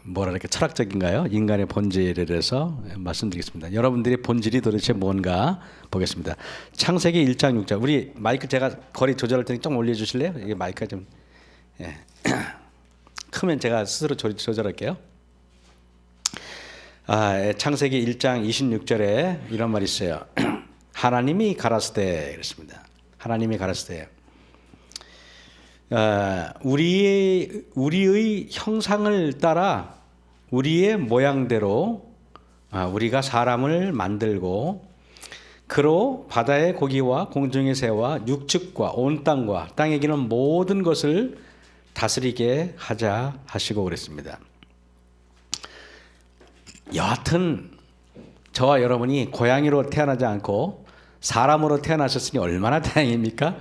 뭐라 이렇게 철학적인가요? 인간의 본질에 대해서 말씀드리겠습니다. 여러분들의 본질이 도대체 뭔가 보겠습니다. 창세기 1장 6절. 우리 마이크 제가 거리 조절할 테니 좀 올려주실래요? 이게 마이크가 좀 크면 제가 스스로 조절할게요. 창세기 1장 26절에 이런 말이 있어요. 하나님이 가라사대 그랬습니다. 하나님이 가라사대 우리의 형상을 따라 우리의 모양대로 우리가 사람을 만들고 그로 바다의 고기와 공중의 새와 육축과 온 땅과 땅에 기는 모든 것을 다스리게 하자 하시고 그랬습니다. 여하튼 저와 여러분이 고양이로 태어나지 않고 사람으로 태어나셨으니 얼마나 다행입니까?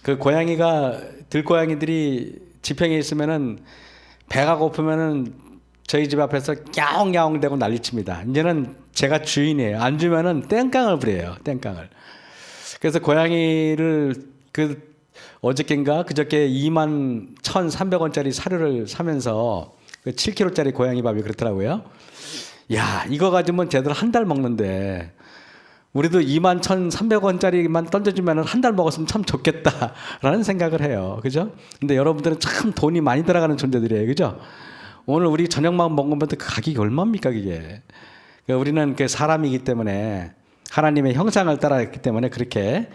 그 고양이가 들고양이들이 지평에 있으면은 배가 고프면은 저희 집 앞에서 야옹야옹 대고 난리칩니다. 이제는 제가 주인이에요. 안 주면은 땡깡을 부려요. 땡깡을. 그래서 고양이를 어저께인가 그저께 21,300원짜리 사료를 사면서 7kg짜리 고양이 밥이 그렇더라고요. 야, 이거 가지면 제대로 한 달 먹는데 우리도 21,300원짜리만 던져주면 한 달 먹었으면 참 좋겠다라는 생각을 해요. 그죠? 근데 여러분들은 참 돈이 많이 들어가는 존재들이에요. 그죠? 오늘 우리 저녁만 먹으면 그 가격이 얼마입니까, 그게? 우리는 그 사람이기 때문에 하나님의 형상을 따라했기 때문에 그렇게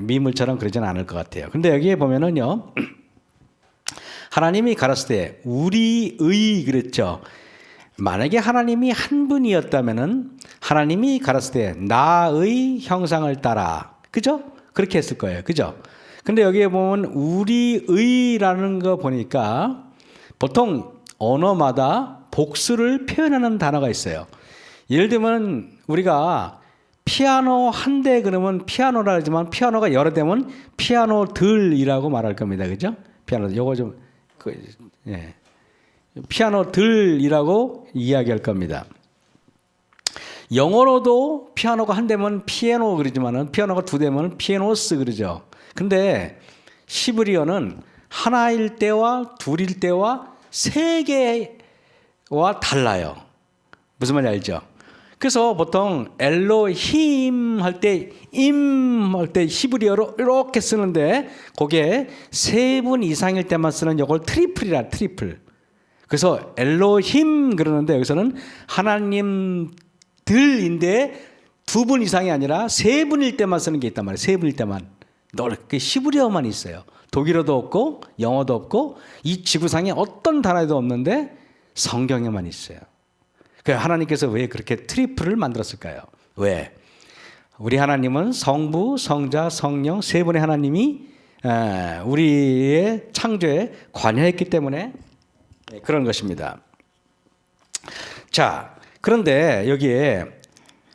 미물처럼 그러지는 않을 것 같아요. 근데 여기에 보면은요, 하나님이 가라사대 우리의 그랬죠. 만약에 하나님이 한 분이었다면은 하나님이 가라사대 나의 형상을 따라, 그죠? 그렇게 했을 거예요, 그죠? 근데 여기에 보면 우리의라는 거 보니까 보통 언어마다 복수를 표현하는 단어가 있어요. 예를 들면 우리가 피아노 한 대 그러면 피아노라 하지만 피아노가 여러 대면 피아노들이라고 말할 겁니다, 그죠? 피아노 요거 좀 피아노들이라고 이야기할 겁니다. 영어로도 피아노가 한 대면 피아노 그러지만은 피아노가 두 대면 피아노스 그러죠. 근데 시브리어는 하나일 때와 둘일 때와 세 개와 달라요. 무슨 말인지 알죠? 그래서 보통 엘로힘 할 때 임 할 때 히브리어로 이렇게 쓰는데 그게 세 분 이상일 때만 쓰는 이걸 트리플이라 트리플. 그래서 엘로힘 그러는데 여기서는 하나님들인데 두 분 이상이 아니라 세 분일 때만 쓰는 게 있단 말이에요. 세 분일 때만. 그 히브리어만 있어요. 독일어도 없고 영어도 없고 이 지구상에 어떤 단어에도 없는데 성경에만 있어요. 하나님께서 왜 그렇게 트리플을 만들었을까요? 왜? 우리 하나님은 성부, 성자, 성령 세 분의 하나님이 우리의 창조에 관여했기 때문에 그런 것입니다. 자, 그런데 여기에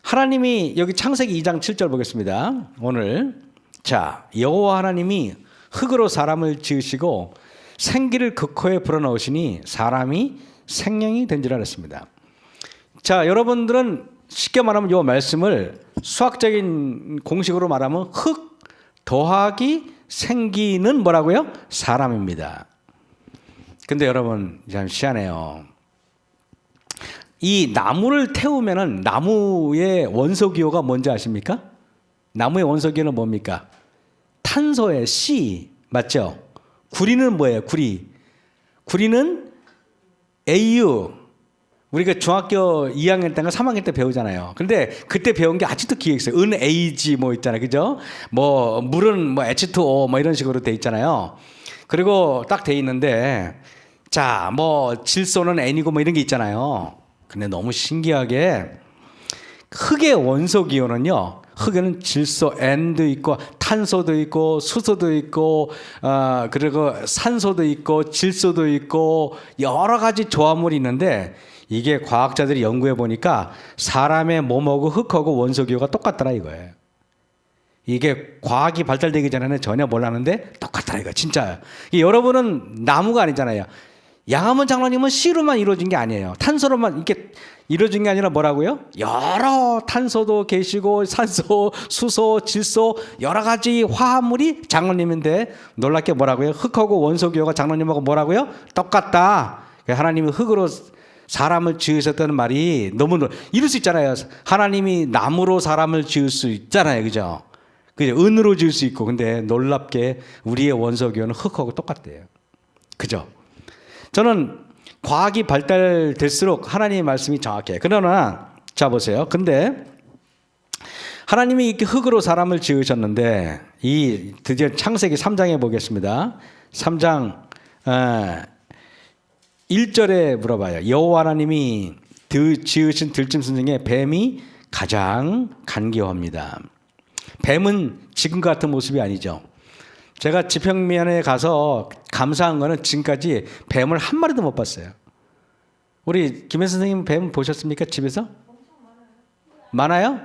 하나님이 여기 창세기 2장 7절 보겠습니다. 오늘 자, 여호와 하나님이 흙으로 사람을 지으시고 생기를 극호에 불어넣으시니 사람이 생명이 된 줄 알았습니다. 자, 여러분들은 쉽게 말하면 이 말씀을 수학적인 공식으로 말하면 흙 더하기 생기는 뭐라고요? 사람입니다. 근데 여러분 참 희한해요. 이 나무를 태우면은 나무의 원소기호가 뭔지 아십니까? 나무의 원소기호는 뭡니까? 탄소의 C 맞죠? 구리는 뭐예요? 구리는 AU. 우리가 중학교 2학년 때인가 3학년 때 배우잖아요. 근데 그때 배운 게 아직도 기억이 있어요. AG 뭐 있잖아요. 그죠? 뭐 물은 뭐 H2O 뭐 이런 식으로 돼 있잖아요. 그리고 딱 돼 있는데 자, 뭐 질소는 N이고 뭐 이런 게 있잖아요. 근데 너무 신기하게 흙의 원소 기호는요. 흙에는 질소 N도 있고 탄소도 있고 수소도 있고 그리고 산소도 있고 질소도 있고 여러 가지 조합물이 있는데 이게 과학자들이 연구해 보니까 사람의 몸하고 흙하고 원소 기호가 똑같더라 이거예요. 이게 과학이 발달되기 전에는 전혀 몰랐는데 똑같더라 이거 진짜. 여러분은 나무가 아니잖아요. 양화문 장로님은 C로만 이루어진 게 아니에요. 탄소로만 이렇게 이루어진 게 아니라 뭐라고요? 여러 탄소도 계시고 산소, 수소, 질소 여러 가지 화합물이 장로님인데 놀랍게 뭐라고요? 흙하고 원소 기호가 장로님하고 뭐라고요? 똑같다. 하나님이 흙으로 사람을 지으셨다는 말이 너무 이럴 수 있잖아요. 하나님이 나무로 사람을 지을 수 있잖아요. 그죠? 그죠? 은으로 지을 수 있고. 근데 놀랍게 우리의 원소교는 흙하고 똑같대요. 그죠? 저는 과학이 발달될수록 하나님의 말씀이 정확해요. 그러나 자 보세요. 근데 하나님이 이렇게 흙으로 사람을 지으셨는데 이 드디어 창세기 3장에 보겠습니다. 3장 1절에 물어봐요. 여호와 하나님이 지으신 들짐승 중에 뱀이 가장 간교합니다. 뱀은 지금 같은 모습이 아니죠. 제가 지평면에 가서 감사한 거는 지금까지 뱀을 한 마리도 못 봤어요. 우리 김혜 선생님 뱀 보셨습니까? 집에서? 많아요?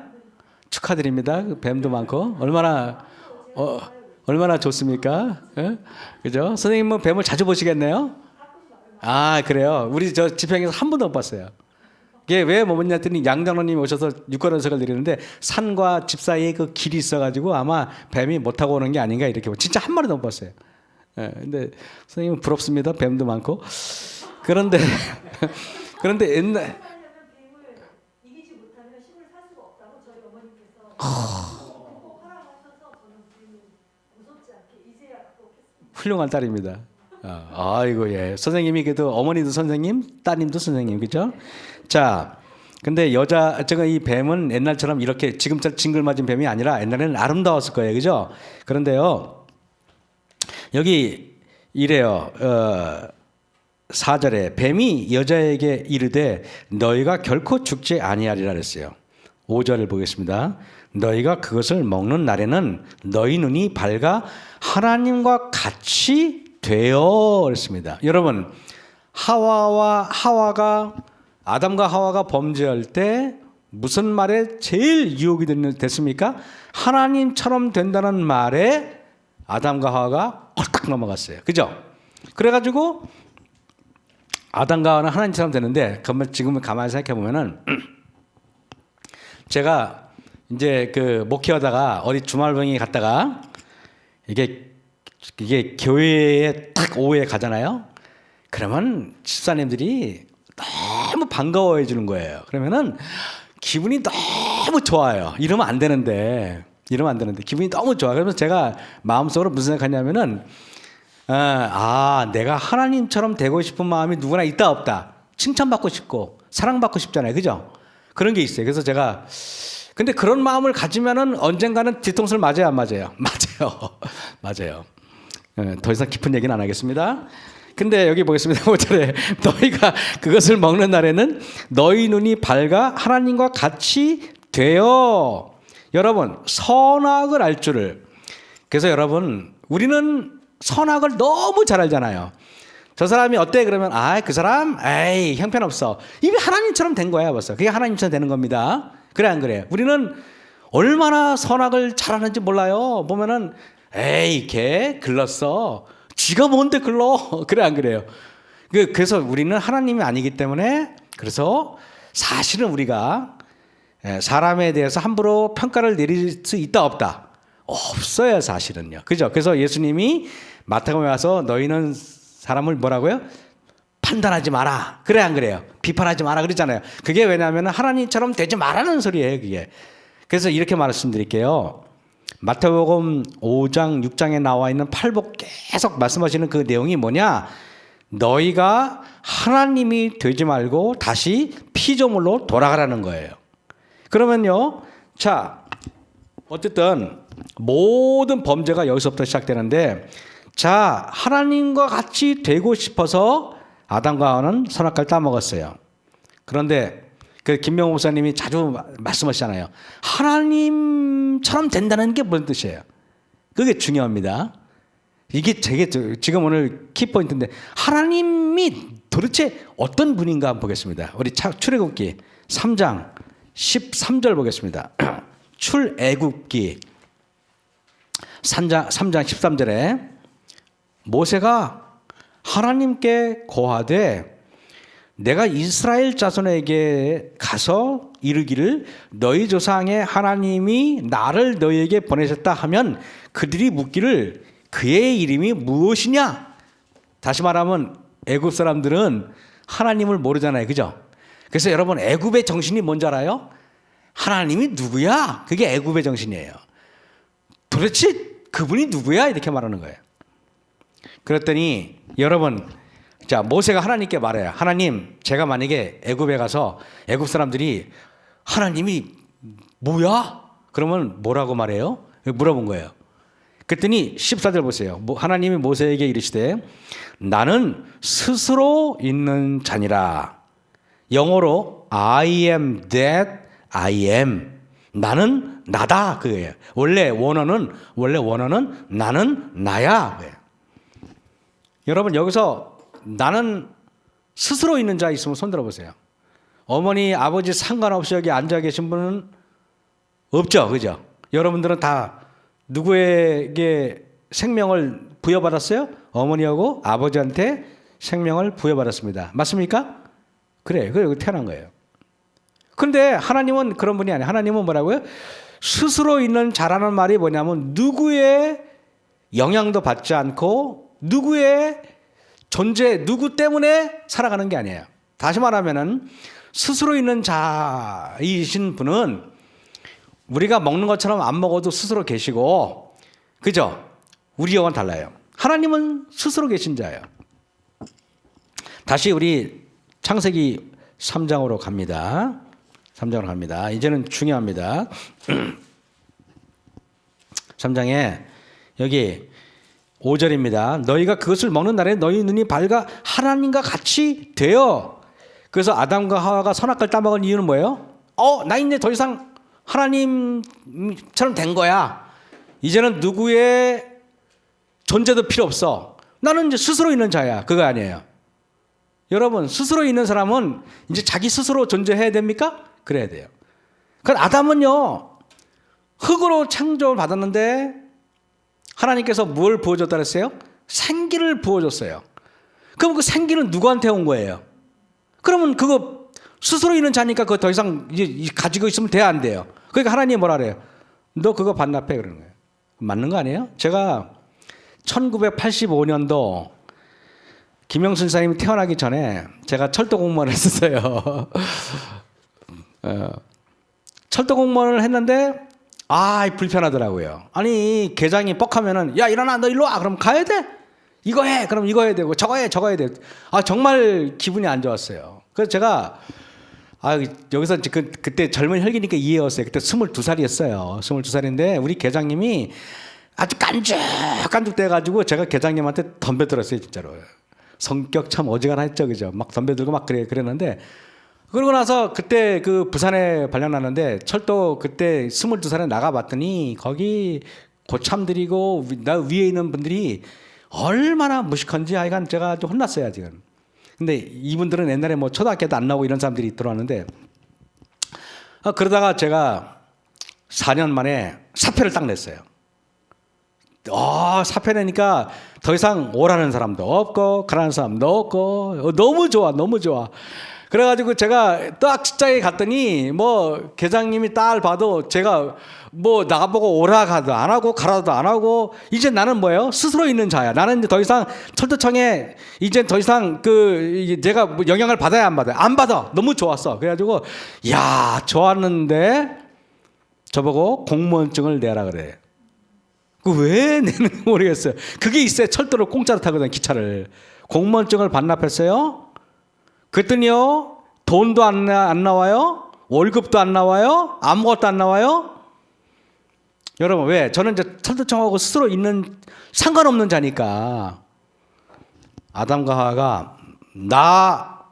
축하드립니다. 뱀도 많고 얼마나 좋습니까? 예? 그죠? 선생님은 뱀을 자주 보시겠네요. 아 그래요. 우리 저 지평에서 한 번도 못 봤어요. 이게 왜 뭐냐 했더니 양장로님이 오셔서 육관원석을 드리는데 산과 집 사이에 그 길이 있어가지고 아마 뱀이 못 타고 오는 게 아닌가 이렇게 진짜 한 마리도 못 봤어요. 예, 근데 선생님은 부럽습니다. 뱀도 많고 그런데 옛날 훌륭한 딸입니다. 아이고 예 선생님이 그래도 어머니도 선생님 따님도 선생님 그죠? 자 근데 제가 이 뱀은 옛날처럼 이렇게 지금처럼 징글맞은 뱀이 아니라 옛날에는 아름다웠을 거예요 그죠? 그런데요 여기 이래요 4절에 뱀이 여자에게 이르되 너희가 결코 죽지 아니하리라 그랬어요. 5절을 보겠습니다. 너희가 그것을 먹는 날에는 너희 눈이 밝아 하나님과 같이 되어 그랬습니다. 여러분 아담과 하와가 범죄할 때 무슨 말에 제일 유혹이 됐습니까? 하나님처럼 된다는 말에 아담과 하와가 홀딱 넘어갔어요. 그죠? 그래가지고 아담과 하와는 하나님처럼 되는데 지금 가만히 생각해 보면은 제가 이제 그 목회하다가 어디 주말병이 갔다가 이게 교회에 딱 오후에 가잖아요. 그러면 집사님들이 너무 반가워해 주는 거예요. 그러면은 기분이 너무 좋아요. 이러면 안 되는데 기분이 너무 좋아. 그러면서 제가 마음속으로 무슨 생각하냐면은 내가 하나님처럼 되고 싶은 마음이 누구나 있다 없다. 칭찬받고 싶고 사랑받고 싶잖아요. 그죠? 그런 게 있어요. 그래서 제가 근데 그런 마음을 가지면은 언젠가는 뒤통수를 맞아요, 안 맞아요? 맞아요. 더 이상 깊은 얘기는 안 하겠습니다. 근데 여기 보겠습니다. 5절에 너희가 그것을 먹는 날에는 너희 눈이 밝아 하나님과 같이 되어 여러분 선악을 알 줄을. 그래서 여러분 우리는 선악을 너무 잘 알잖아요. 저 사람이 어때 그러면 그 사람 에이 형편없어. 이미 하나님처럼 된 거야 벌써. 그게 하나님처럼 되는 겁니다. 그래 안 그래? 우리는 얼마나 선악을 잘하는지 몰라요. 보면은 에이 걔 글렀어. 쥐가 뭔데 글러. 그래 안 그래요? 그래서 우리는 하나님이 아니기 때문에 그래서 사실은 우리가 사람에 대해서 함부로 평가를 내릴 수 있다 없다? 없어요 사실은요. 그죠? 그래서 예수님이 마태복음에 와서 너희는 사람을 뭐라고요? 판단하지 마라. 그래 안 그래요? 비판하지 마라 그랬잖아요. 그게 왜냐하면 하나님처럼 되지 말라는 소리예요. 그게. 그래서 이렇게 말씀드릴게요. 마태복음 5장 6장에 나와 있는 팔복 계속 말씀하시는 그 내용이 뭐냐? 너희가 하나님이 되지 말고 다시 피조물로 돌아가라는 거예요. 그러면요. 자 어쨌든 모든 범죄가 여기서부터 시작되는데 자 하나님과 같이 되고 싶어서 아담과 하와는 선악과를 따먹었어요. 그런데 그 김명호 목사님이 자주 말씀하시잖아요. 하나님처럼 된다는 게 무슨 뜻이에요? 그게 중요합니다. 이게 되게 지금 오늘 키포인트인데 하나님이 도대체 어떤 분인가 한번 보겠습니다. 우리 출애굽기 3장 13절 보겠습니다. 출애굽기 3장 13절에 모세가 하나님께 고하되 내가 이스라엘 자손에게 가서 이르기를 너희 조상의 하나님이 나를 너희에게 보내셨다 하면 그들이 묻기를 그의 이름이 무엇이냐? 다시 말하면 애굽 사람들은 하나님을 모르잖아요. 그죠? 그래서 여러분 애굽의 정신이 뭔지 알아요? 하나님이 누구야? 그게 애굽의 정신이에요. 도대체 그분이 누구야? 이렇게 말하는 거예요. 그랬더니 여러분, 자, 모세가 하나님께 말해요. 하나님, 제가 만약에 애굽에 가서 애굽 사람들이 하나님이 뭐야? 그러면 뭐라고 말해요? 물어본 거예요. 그랬더니 14절 보세요. 하나님이 모세에게 이르시되 나는 스스로 있는 자니라. 영어로 I am that I am. 나는 나다 그거예요. 원래 원어는 나는 나야. 그거예요. 여러분 여기서 나는 스스로 있는 자 있으면 손 들어보세요. 어머니 아버지 상관없이 여기 앉아 계신 분은 없죠. 그죠? 여러분들은 다 누구에게 생명을 부여받았어요? 어머니하고 아버지한테 생명을 부여받았습니다. 맞습니까? 그래요. 그리고 태어난 거예요. 그런데 하나님은 그런 분이 아니에요. 하나님은 뭐라고요? 스스로 있는 자라는 말이 뭐냐면 누구의 영향도 받지 않고 누구의 존재, 누구 때문에 살아가는 게 아니에요. 다시 말하면은 스스로 있는 자이신 분은 우리가 먹는 것처럼 안 먹어도 스스로 계시고, 그죠? 우리 영은 달라요. 하나님은 스스로 계신 자예요. 다시 우리 창세기 3장으로 갑니다. 3장으로 갑니다. 이제는 중요합니다. 3장에 여기 5절입니다. 너희가 그것을 먹는 날에 너희 눈이 밝아 하나님과 같이 되어. 그래서 아담과 하와가 선악과를 따먹은 이유는 뭐예요? 나 이제 더 이상 하나님처럼 된 거야. 이제는 누구의 존재도 필요 없어. 나는 이제 스스로 있는 자야. 그거 아니에요. 여러분, 스스로 있는 사람은 이제 자기 스스로 존재해야 됩니까? 그래야 돼요. 그러니까 아담은요, 흙으로 창조를 받았는데 하나님께서 뭘 부어줬다 그랬어요? 생기를 부어줬어요. 그럼 그 생기는 누구한테 온 거예요? 그러면 그거 스스로 있는 자니까 그거 더 이상 이제 가지고 있으면 돼야 안 돼요. 그러니까 하나님이 뭐라 그래요? 너 그거 반납해 그러는 거예요. 맞는 거 아니에요? 제가 1985년도 김영순 사님이 태어나기 전에 제가 철도 공무원을 했었어요. 철도 공무원을 했는데 불편하더라고요. 아니 계장이 뻑하면은 야 일어나 너 일로 와 그럼 가야 돼? 이거 해 그럼 이거 해야 되고 저거 해 돼. 정말 기분이 안 좋았어요. 그래서 제가 여기서 그때 젊은 혈기니까 이해했어요. 그때 22살이었어요. 22살인데 우리 계장님이 아주 깐죽 돼가지고 제가 계장님한테 덤벼들었어요. 진짜로. 성격 참 어지간했죠. 그죠? 막 덤벼들고 막 그랬는데 그러고 나서 그때 그 부산에 발령났는데 철도 그때 22살에 나가봤더니 거기 고참들이고 나 위에 있는 분들이 얼마나 무식한지 하여간 제가 좀 혼났어요. 지금. 근데 이분들은 옛날에 뭐 초등학교도 안 나오고 이런 사람들이 들어왔는데 그러다가 제가 4년 만에 사표를 딱 냈어요. 사표 내니까 더 이상 오라는 사람도 없고 가라는 사람도 없고 너무 좋아. 그래가지고 제가 딱 직장에 갔더니 뭐 계장님이 딱 봐도 제가 뭐 나가보고 오라 가도 안 하고 가라도 안 하고 이제 나는 뭐예요? 스스로 있는 자야. 나는 이제 더 이상 철도청에 이제 더 이상 내가 뭐 영향을 받아야 안 받아요? 안 받아. 너무 좋았어. 그래가지고 야 좋았는데 저보고 공무원증을 내라 그래. 왜 내는지 모르겠어요. 그게 있어요. 철도를 공짜로 타거든 기차를. 공무원증을 반납했어요. 그랬더니요 돈도 안 나와요. 월급도 안 나와요. 아무것도 안 나와요. 여러분 왜? 저는 이제 철도청하고 스스로 있는 상관없는 자니까. 아담과 하와가 나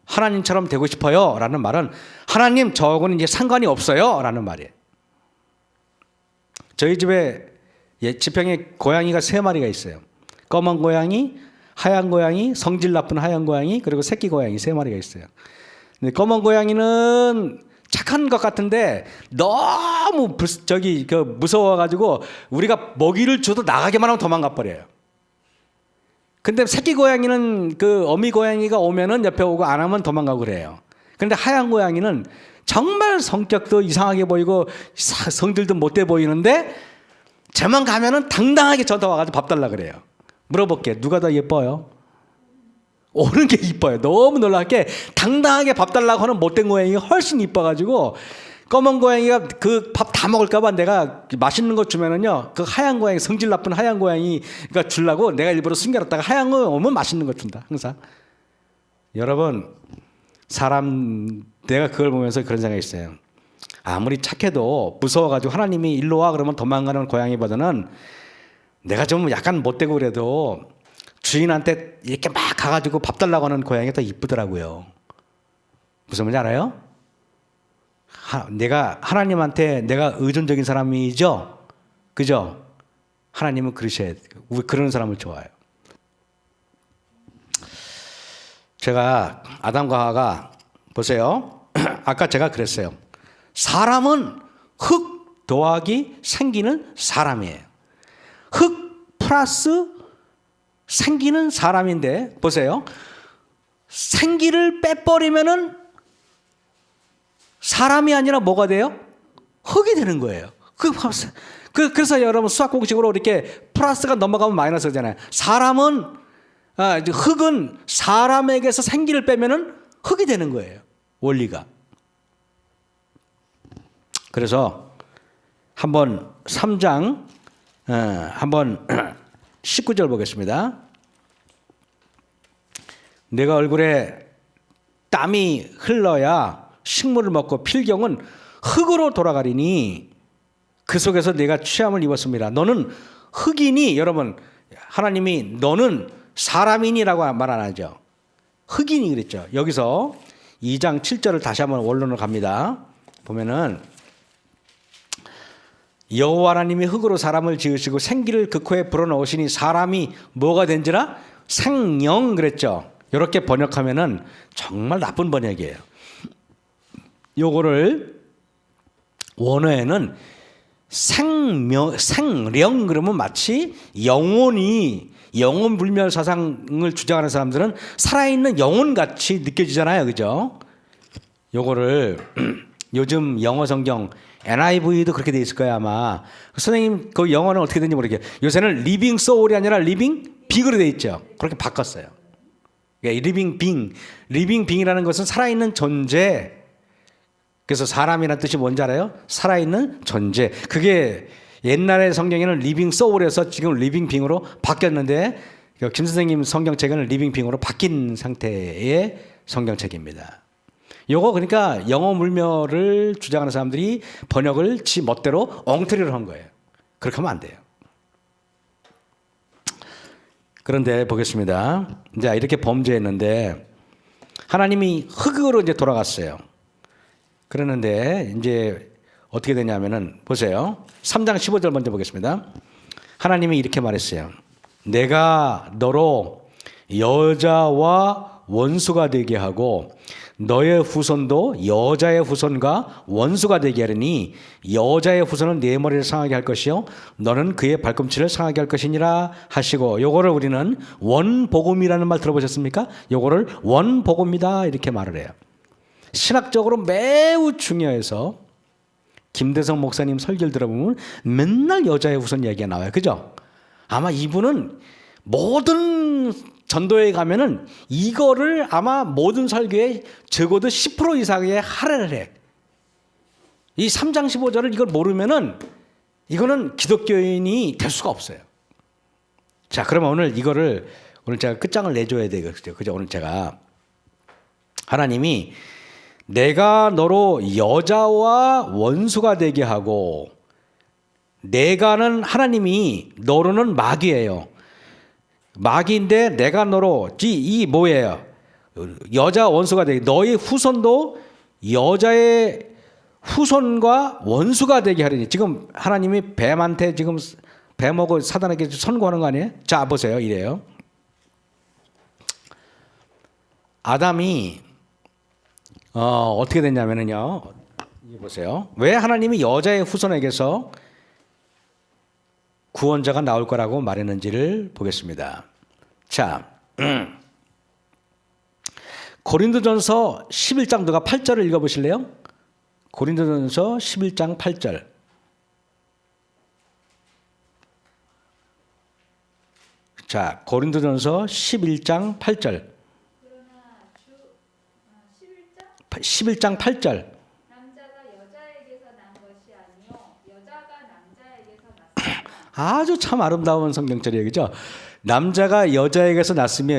하나님처럼 되고 싶어요 라는 말은 하나님 저하고는 이제 상관이 없어요 라는 말이에요. 저희 집에 지평에 고양이가 3마리가 있어요. 검은 고양이, 하얀 고양이, 성질 나쁜 하얀 고양이, 그리고 새끼 고양이 3마리가 있어요. 근데 검은 고양이는 착한 것 같은데 너무 무서워가지고 우리가 먹이를 줘도 나가기만 하면 도망가 버려요. 근데 새끼 고양이는 그 어미 고양이가 오면은 옆에 오고 안 하면 도망가고 그래요. 근데 하얀 고양이는 정말 성격도 이상하게 보이고 성질도 못돼 보이는데 쟤만 가면은 당당하게 저한테 와가지고 밥 달라 그래요. 물어볼게. 누가 더 예뻐요? 오는 게 이뻐요. 너무 놀랍게 당당하게 밥 달라고 하는 못된 고양이가 훨씬 이뻐가지고 검은 고양이가 그 밥 다 먹을까봐 내가 맛있는 거 주면은요 그 하얀 고양이 성질 나쁜 하얀 고양이가 주려고 내가 일부러 숨겨놨다가 하얀 거 오면 맛있는 거 준다 항상. 여러분 사람 내가 그걸 보면서 그런 생각이 있어요. 아무리 착해도 무서워가지고 하나님이 일로 와 그러면 도망가는 고양이보다는 내가 좀 약간 못되고 그래도 주인한테 이렇게 막 가가지고 밥 달라고 하는 고양이가 더 이쁘더라고요. 무슨 말인지 알아요? 내가 하나님한테 내가 의존적인 사람이죠? 그죠? 하나님은 그러셔야 돼요. 그런 사람을 좋아해요. 제가 아담과 하와가 보세요. 아까 제가 그랬어요. 사람은 흙 더하기 생기는 사람이에요. 흙 플러스 생기는 사람인데 보세요. 생기를 빼버리면은 사람이 아니라 뭐가 돼요? 흙이 되는 거예요. 그래서 여러분 수학 공식으로 이렇게 플러스가 넘어가면 마이너스잖아요. 흙은 사람에게서 생기를 빼면은 흙이 되는 거예요. 원리가. 그래서 한번 3장 한번 19절 보겠습니다. 내가 얼굴에 땀이 흘러야 식물을 먹고 필경은 흙으로 돌아가리니 그 속에서 내가 취함을 입었습니다. 너는 흙이니 여러분 하나님이 너는 사람이니라고 말 안 하죠. 흙이니 그랬죠. 여기서 2장 7절을 다시 한번 원론으로 갑니다. 보면은 여호와 하나님이 흙으로 사람을 지으시고 생기를 그 코에 불어넣으시니 사람이 뭐가 된지라 생령 그랬죠. 이렇게 번역하면은 정말 나쁜 번역이에요. 요거를 원어에는 생령 그러면 마치 영혼 불멸 사상을 주장하는 사람들은 살아있는 영혼같이 느껴지잖아요. 그죠? 요거를 요즘 영어 성경 NIV도 그렇게 돼 있을 거예요 아마. 선생님 그 영어는 어떻게 되는지 모르겠어요. 요새는 리빙 소울이 아니라 리빙 빅으로 돼 있죠. 그렇게 바꿨어요. 리빙 빙이라는 것은 살아있는 존재. 그래서 사람이라는 뜻이 뭔지 알아요? 살아있는 존재. 그게 옛날의 성경에는 리빙 소울에서 지금 리빙 빙으로 바뀌었는데 김 선생님 성경책은 리빙 빙으로 바뀐 상태의 성경책입니다. 요거 그러니까 영어 물멸을 주장하는 사람들이 번역을 지 멋대로 엉터리로 한 거예요. 그렇게 하면 안 돼요. 그런데 보겠습니다. 이제 이렇게 범죄했는데 하나님이 흙으로 이제 돌아갔어요. 그러는데 이제 어떻게 되냐면은 보세요. 3장 15절 먼저 보겠습니다. 하나님이 이렇게 말했어요. 내가 너로 여자와 원수가 되게 하고 너의 후손도 여자의 후손과 원수가 되게 하리니 여자의 후손은 네 머리를 상하게 할 것이요 너는 그의 발꿈치를 상하게 할 것이니라 하시고 요거를 우리는 원복음이라는 말 들어보셨습니까? 요거를 원복음이다 이렇게 말을 해요. 신학적으로 매우 중요해서 김대성 목사님 설교를 들어보면 맨날 여자의 후손 얘기가 나와요. 그죠? 아마 이분은 모든 전도에 가면은 이거를 아마 모든 설교에 적어도 10% 이상의 할애를 해. 이 3장 15절을 이걸 모르면은 이거는 기독교인이 될 수가 없어요. 자, 그러면 오늘 제가 끝장을 내줘야 되겠죠. 그죠? 오늘 제가 하나님이 내가 너로 여자와 원수가 되게 하고 내가는 하나님이 너로는 마귀예요. 마귀인데 내가 너로 이 뭐예요? 여자 원수가 되게 너의 후손도 여자의 후손과 원수가 되게 하리니 지금 하나님이 뱀한테 지금 뱀하고 사단에게 선고하는 거 아니에요? 자 보세요 이래요. 아담이 어떻게 됐냐면요. 보세요. 왜 하나님이 여자의 후손에게서 구원자가 나올 거라고 말했는지를 보겠습니다. 자, 고린도전서 11장 누가 8절을 읽어보실래요? 고린도전서 11장 8절. 자, 고린도전서 11장 8절. 11장 8절. 남자가 여자에게서 난 것이 아니요 여자가 남자에게서 났으며. 아주 참 아름다운 성경절이에요. 그죠? 남자가 여자에게서 났으며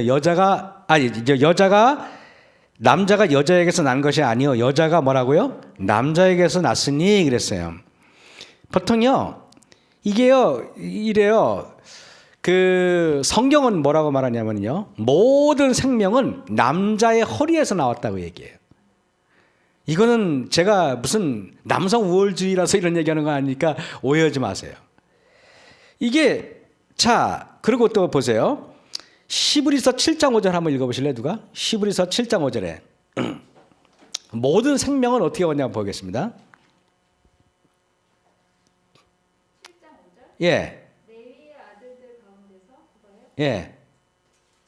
남자가 여자에게서 난 것이 아니요 여자가 뭐라고요? 남자에게서 났으니 그랬어요. 보통요 이게요 이래요. 그 성경은 뭐라고 말하냐면요 모든 생명은 남자의 허리에서 나왔다고 얘기해요. 이거는 제가 무슨 남성 우월주의라서 이런 얘기하는 거 아니니까 오해하지 마세요. 이게 자 그리고 또 보세요. 히브리서 7장 5절 한번 읽어보실래요? 누가? 히브리서 7장 5절에 모든 생명은 어떻게 왔냐고 보겠습니다. 7장 5절? 예. 레위의 아들들 가운데서 그거예요? 예.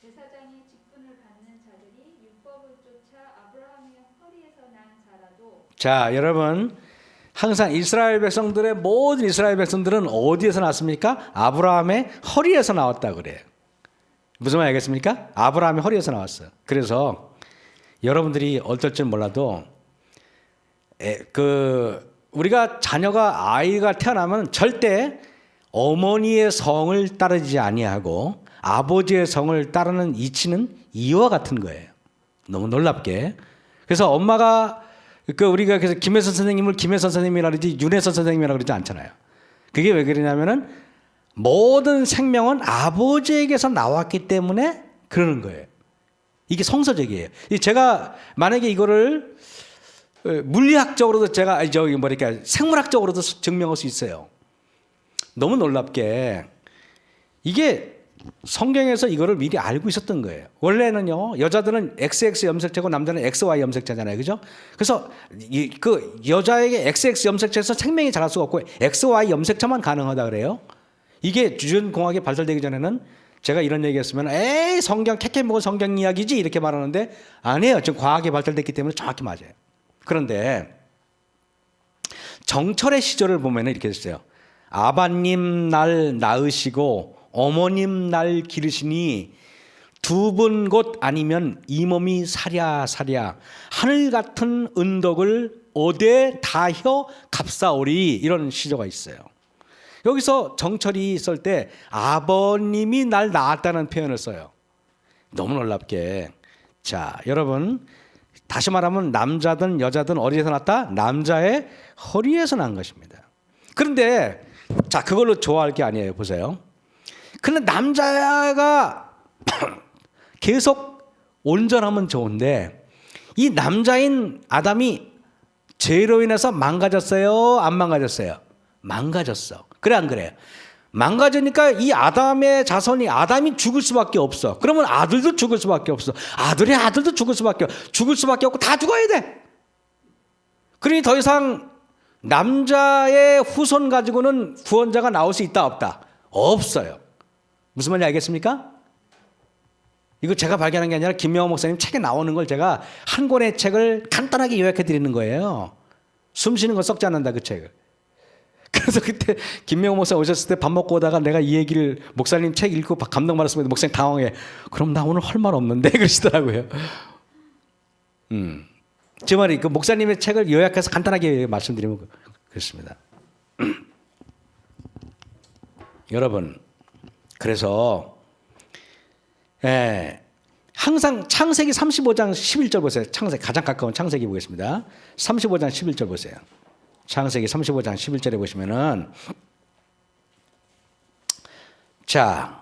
제사장의 직분을 받는 자들이 율법을 쫓아 아브라함의 허리에서 난 자라도. 자, 여러분 항상 이스라엘 백성들의 모든 이스라엘 백성들은 어디에서 났습니까? 아브라함의 허리에서 나왔다 그래요. 무슨 말 알겠습니까? 아브라함의 허리에서 나왔어요. 그래서 여러분들이 어떨 줄 몰라도 우리가 자녀가 아이가 태어나면 절대 어머니의 성을 따르지 아니하고 아버지의 성을 따르는 이치는 이와 같은 거예요. 너무 놀랍게. 그래서 엄마가 우리가 그래서 김혜선 선생님을 김혜선 선생님이라 그러지 윤혜선 선생님이라 그러지 않잖아요. 그게 왜 그러냐면은 모든 생명은 아버지에게서 나왔기 때문에 그러는 거예요. 이게 성서적이에요. 제가 만약에 이거를 물리학적으로도 제가 생물학적으로도 증명할 수 있어요. 너무 놀랍게 이게 성경에서 이거를 미리 알고 있었던 거예요. 원래는요 여자들은 XX 염색체고 남자는 XY 염색체잖아요, 그죠? 그래서 그 여자에게 XX 염색체에서 생명이 자랄 수가 없고 XY 염색체만 가능하다 그래요. 이게 주전공학이 발달되기 전에는 제가 이런 얘기했으면 에이 성경 캐캐 먹은 성경 이야기지 이렇게 말하는데 아니에요. 지금 과학이 발달됐기 때문에 정확히 맞아요. 그런데 정철의 시절을 보면 이렇게 됐어요. 아버님 날 낳으시고 어머님 날 기르시니 두 분 곧 아니면 이 몸이 사랴사랴 하늘 같은 은덕을 얻에 다혀 값사오리 이런 시조가 있어요. 여기서 정철이 쓸 때 아버님이 날 낳았다는 표현을 써요. 너무 놀랍게. 자, 여러분 다시 말하면 남자든 여자든 어디에서 났다? 남자의 허리에서 난 것입니다. 그런데 자 그걸로 좋아할 게 아니에요. 보세요. 그런데 남자가 계속 온전하면 좋은데 이 남자인 아담이 죄로 인해서 망가졌어요? 안 망가졌어요? 망가졌어. 그래 안 그래요? 망가지니까 이 아담의 자손이 아담이 죽을 수밖에 없어. 그러면 아들도 죽을 수밖에 없어. 아들의 아들도 죽을 수밖에 없고 다 죽어야 돼. 그러니 더 이상 남자의 후손 가지고는 구원자가 나올 수 있다 없다? 없어요. 무슨 말인지 알겠습니까? 이거 제가 발견한 게 아니라 김명호 목사님 책에 나오는 걸 제가 한 권의 책을 간단하게 요약해 드리는 거예요. 숨 쉬는 거 썩지 않는다 그 책을. 그래서 그때 김명호 목사 오셨을 때 밥 먹고 오다가 내가 이 얘기를 목사님 책 읽고 감동받았습니다. 목사님 당황해. 그럼 나 오늘 할 말 없는데 그러시더라고요. 제 말이 그 목사님의 책을 요약해서 간단하게 말씀드리면 그렇습니다. 여러분 그래서 항상 창세기 35장 11절 보세요. 창세기 가장 가까운 창세기 보겠습니다. 35장 11절 보세요. 창세기 35장 11절에 보시면은 자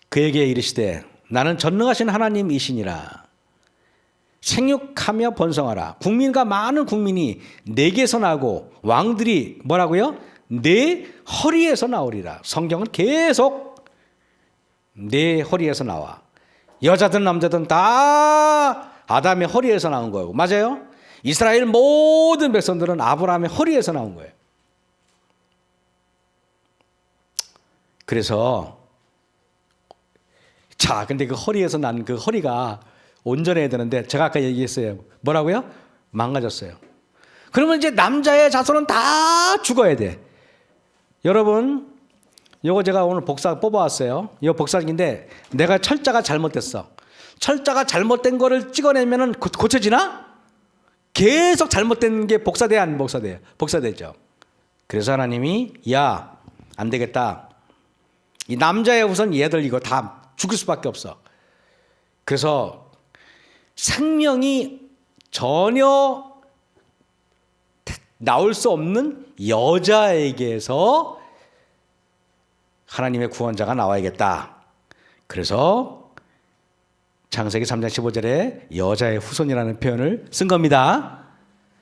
그에게 이르시되 나는 전능하신 하나님이시니라. 생육하며 번성하라. 국민과 많은 국민이 내게서 나고 왕들이 뭐라고요? 내 허리에서 나오리라. 성경은 계속 내 허리에서 나와. 여자든 남자든 다 아담의 허리에서 나온 거예요. 맞아요? 이스라엘 모든 백성들은 아브라함의 허리에서 나온 거예요. 그래서 자, 근데 그 허리에서 난 그 허리가 온전해야 되는데 제가 아까 얘기했어요. 뭐라고요? 망가졌어요. 그러면 이제 남자의 자손은 다 죽어야 돼. 여러분, 이거 제가 오늘 복사 뽑아왔어요. 이거 복사기인데 내가 철자가 잘못됐어. 철자가 잘못된 거를 찍어내면은 고쳐지나? 계속 잘못된 게 복사돼 안 복사돼요? 복사되죠. 그래서 하나님이 야, 안 되겠다. 이 남자의 후손 얘들 이거 다 죽을 수밖에 없어. 그래서 생명이 전혀 나올 수 없는 여자에게서 하나님의 구원자가 나와야겠다. 그래서 창세기 3장 15절에 여자의 후손이라는 표현을 쓴 겁니다.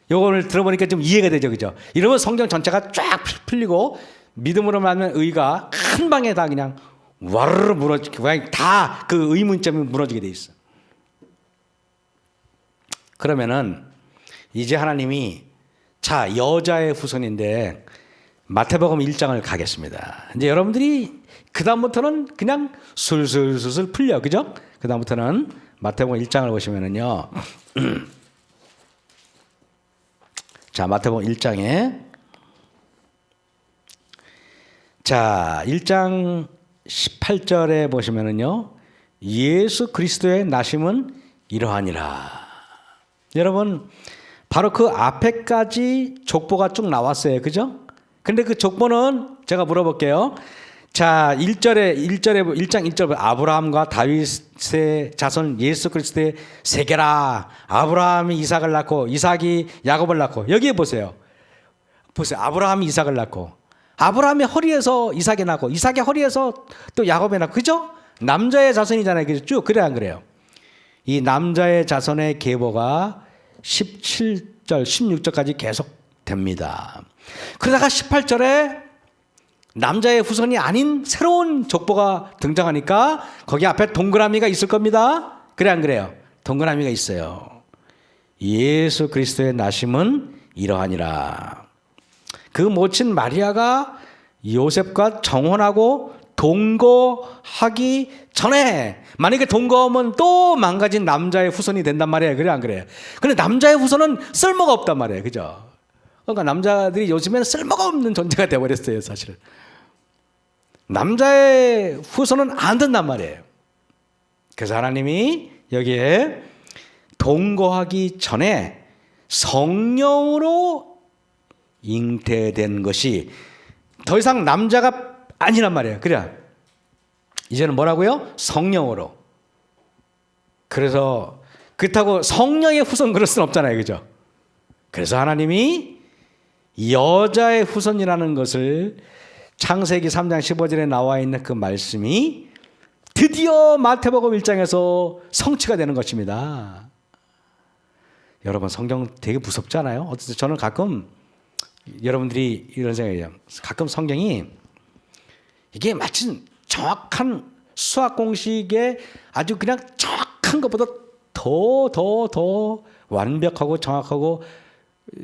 요거를 들어보니까 좀 이해가 되죠, 그죠? 이러면 성경 전체가 쫙 풀리고 믿음으로 말하면 의가 한 방에 다 그냥 와르르 무너지고 다 그 의문점이 무너지게 돼 있어. 그러면은 이제 하나님이 자, 여자의 후손인데 마태복음 1장을 가겠습니다. 이제 여러분들이 그다음부터는 그냥 술술술술 풀려, 그죠? 그다음부터는 마태복음 1장을 보시면은요. 자, 마태복음 1장에 자, 1장 18절에 보시면은요. 예수 그리스도의 나심은 이러하니라. 여러분, 바로 그 앞에까지 족보가 쭉 나왔어요. 그죠? 근데 그 족보는 제가 물어볼게요. 자, 1장 1절 아브라함과 다윗의 자손 예수 그리스도의 세계라. 아브라함이 이삭을 낳고 이삭이 야곱을 낳고 여기에 보세요. 보세요. 아브라함이 이삭을 낳고 아브라함의 허리에서 이삭이 낳고 이삭의 허리에서 또 야곱이 낳고 그죠? 남자의 자손이잖아요. 그죠? 쭉 그래 안 그래요? 이 남자의 자손의 계보가 17절, 16절까지 계속 됩니다. 그러다가 18절에 남자의 후손이 아닌 새로운 족보가 등장하니까 거기 앞에 동그라미가 있을 겁니다. 그래 안 그래요? 동그라미가 있어요. 예수 그리스도의 나심은 이러하니라. 그 모친 마리아가 요셉과 정혼하고 동거하기 전에 만약에 동거하면 또 망가진 남자의 후손이 된단 말이에요. 그래 안 그래요? 근데 남자의 후손은 쓸모가 없단 말이에요. 그죠? 그러니까 남자들이 요즘에는 쓸모가 없는 존재가 되어버렸어요. 사실은. 남자의 후손은 안 된단 말이에요. 그래서 하나님이 여기에 동거하기 전에 성령으로 잉태된 것이 더 이상 남자가 아니란 말이에요. 그래. 이제는 뭐라고요? 성령으로. 그래서 그렇다고 성령의 후손 그럴 수는 없잖아요. 그죠? 그래서 하나님이 여자의 후손이라는 것을 창세기 3장 15절에 나와 있는 그 말씀이 드디어 마태복음 1장에서 성취가 되는 것입니다. 여러분 성경 되게 무섭잖아요. 어쨌든 저는 가끔 여러분들이 이런 생각이에요. 가끔 성경이 이게 마치 정확한 수학 공식에 아주 그냥 정확한 것보다 더 완벽하고 정확하고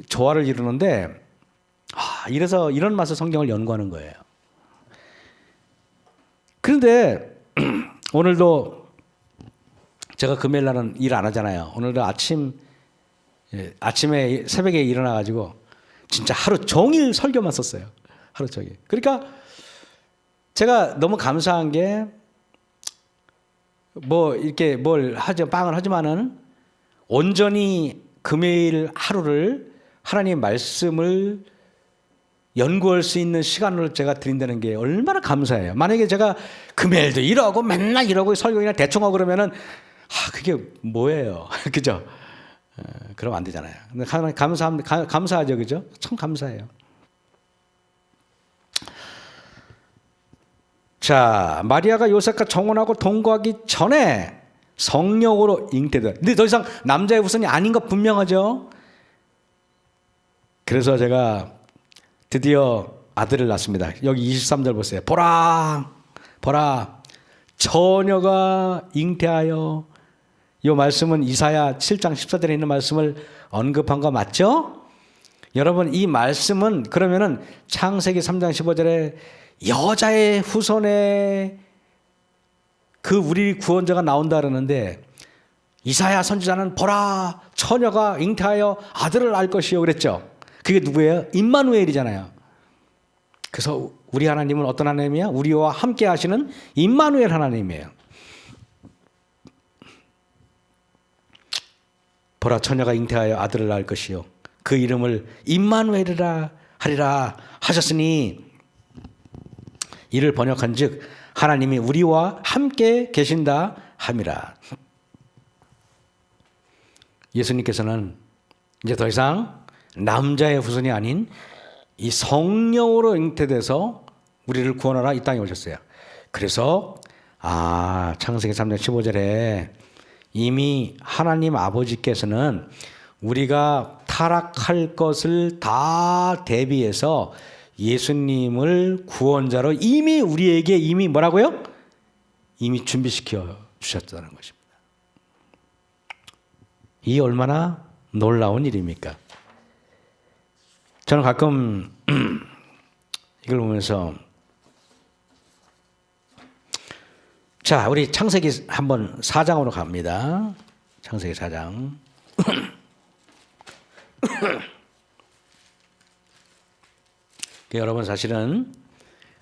조화를 이루는데 이래서 이런 맛에 성경을 연구하는 거예요. 그런데 오늘도 제가 금요일 날은 일 안 하잖아요. 오늘도 아침에 새벽에 일어나 가지고 진짜 하루 종일 설교만 썼어요. 하루 종일. 그러니까 제가 너무 감사한 게 뭐 이렇게 뭘 하죠, 빵을 하지만은 온전히 금요일 하루를 하나님의 말씀을 연구할 수 있는 시간을 제가 드린다는 게 얼마나 감사해요. 만약에 제가 금요일도 이러고 맨날 이러고 설교나 대충 하고 그러면은 그게 뭐예요, 그죠? 그러면 안 되잖아요. 근데 감사하죠, 그죠? 참 감사해요. 자, 마리아가 요셉과 정혼하고 동거하기 전에 성령으로 잉태된. 근데 더 이상 남자의 후손이 아닌 것 분명하죠. 그래서 제가 드디어 아들을 낳습니다. 여기 23절 보세요. 보라, 처녀가 잉태하여. 이 말씀은 이사야 7장 14절에 있는 말씀을 언급한 거 맞죠? 여러분 이 말씀은 그러면은 창세기 3장 15절에 여자의 후손에 그 우리 구원자가 나온다 그러는데 이사야 선지자는 보라 처녀가 잉태하여 아들을 낳을 것이요 그랬죠. 그게 누구예요? 임마누엘이잖아요. 그래서 우리 하나님은 어떤 하나님이야? 우리와 함께 하시는 임마누엘 하나님이에요. 보라 처녀가 잉태하여 아들을 낳을 것이요 그 이름을 임마누엘이라 하리라 하셨으니 이를 번역한즉 하나님이 우리와 함께 계신다 함이라. 예수님께서는 이제 더 이상 남자의 후손이 아닌 이 성령으로 잉태돼서 우리를 구원하러 이 땅에 오셨어요. 그래서 창세기 3장 15절에 이미 하나님 아버지께서는 우리가 타락할 것을 다 대비해서 예수님을 구원자로 이미 우리에게 이미 뭐라고요? 이미 준비시켜 주셨다는 것입니다. 이 얼마나 놀라운 일입니까? 저는 가끔 이걸 보면서 자, 우리 창세기 한번 4장으로 갑니다. 창세기 4장. 여러분 사실은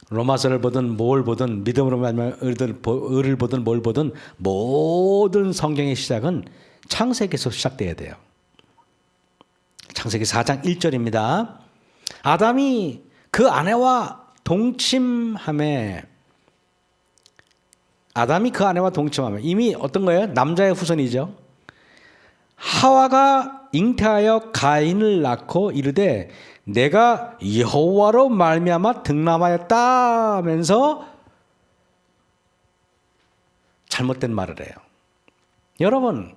로마서를 보든 뭘 보든 믿음으로 말하면 을을 보든 뭘 보든 모든 성경의 시작은 창세기에서 시작돼야 돼요. 창세기 4장 1절입니다. 아담이 그 아내와 동침함에 이미 어떤 거예요? 남자의 후손이죠. 하와가 잉태하여 가인을 낳고 이르되 내가 여호와로 말미암아 등남하였다 하면서 잘못된 말을 해요. 여러분,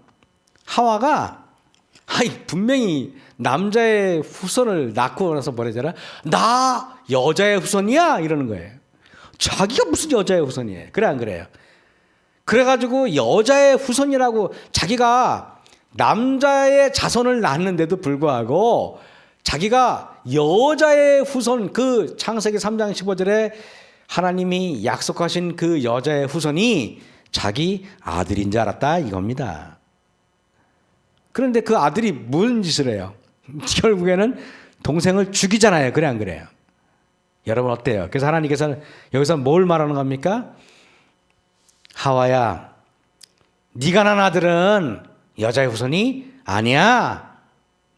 하와가 분명히 남자의 후손을 낳고 나서 뭐래잖아. 나 여자의 후손이야 이러는 거예요. 자기가 무슨 여자의 후손이에요? 그래 안 그래요? 그래가지고 여자의 후손이라고 자기가 남자의 자손을 낳았는데도 불구하고 자기가 여자의 후손, 그 창세기 3장 15절에 하나님이 약속하신 그 여자의 후손이 자기 아들인 줄 알았다 이겁니다. 그런데 그 아들이 무슨 짓을 해요? 결국에는 동생을 죽이잖아요. 그래 안 그래요? 여러분 어때요? 그래서 하나님께서는 여기서 뭘 말하는 겁니까? 하와야, 네가 낳은 아들은 여자의 후손이 아니야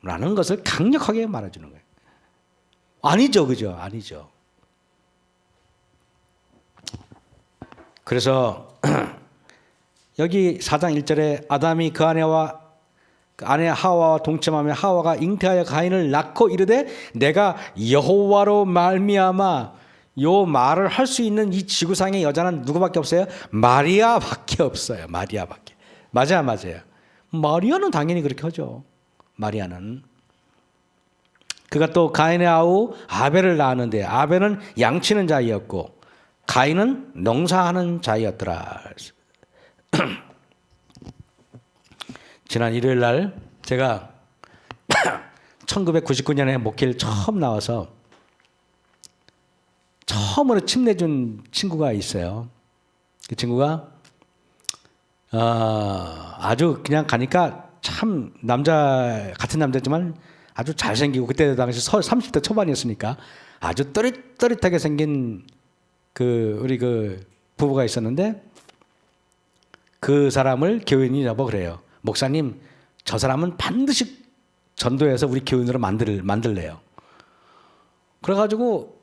라는 것을 강력하게 말해주는 거예요. 아니죠, 그죠? 아니죠. 그래서 여기 4장 1절에 아담이 그 아내 하와와 동침하며 하와가 잉태하여 가인을 낳고 이르되 내가 여호와로 말미암아, 요 말을 할 수 있는 이 지구상의 여자는 누구밖에 없어요? 마리아밖에 없어요. 마리아밖에. 맞아요. 마리아는 당연히 그렇게 하죠. 마리아는. 그가 또 가인의 아우 아벨을 낳았는데 아벨은 양치는 자이었고 가인은 농사하는 자이었더라. 지난 일요일 날 제가 1999년에 목회를 처음 나와서 처음으로 침 내준 친구가 있어요. 그 친구가 아주 그냥 가니까 참 같은 남자지만 아주 잘생기고 그때 당시 30대 초반이었으니까 아주 또릿또릿하게 생긴 우리 부부가 있었는데 그 사람을 교인이 여보 그래요. 목사님, 저 사람은 반드시 전도해서 우리 교인으로 만들래요. 그래가지고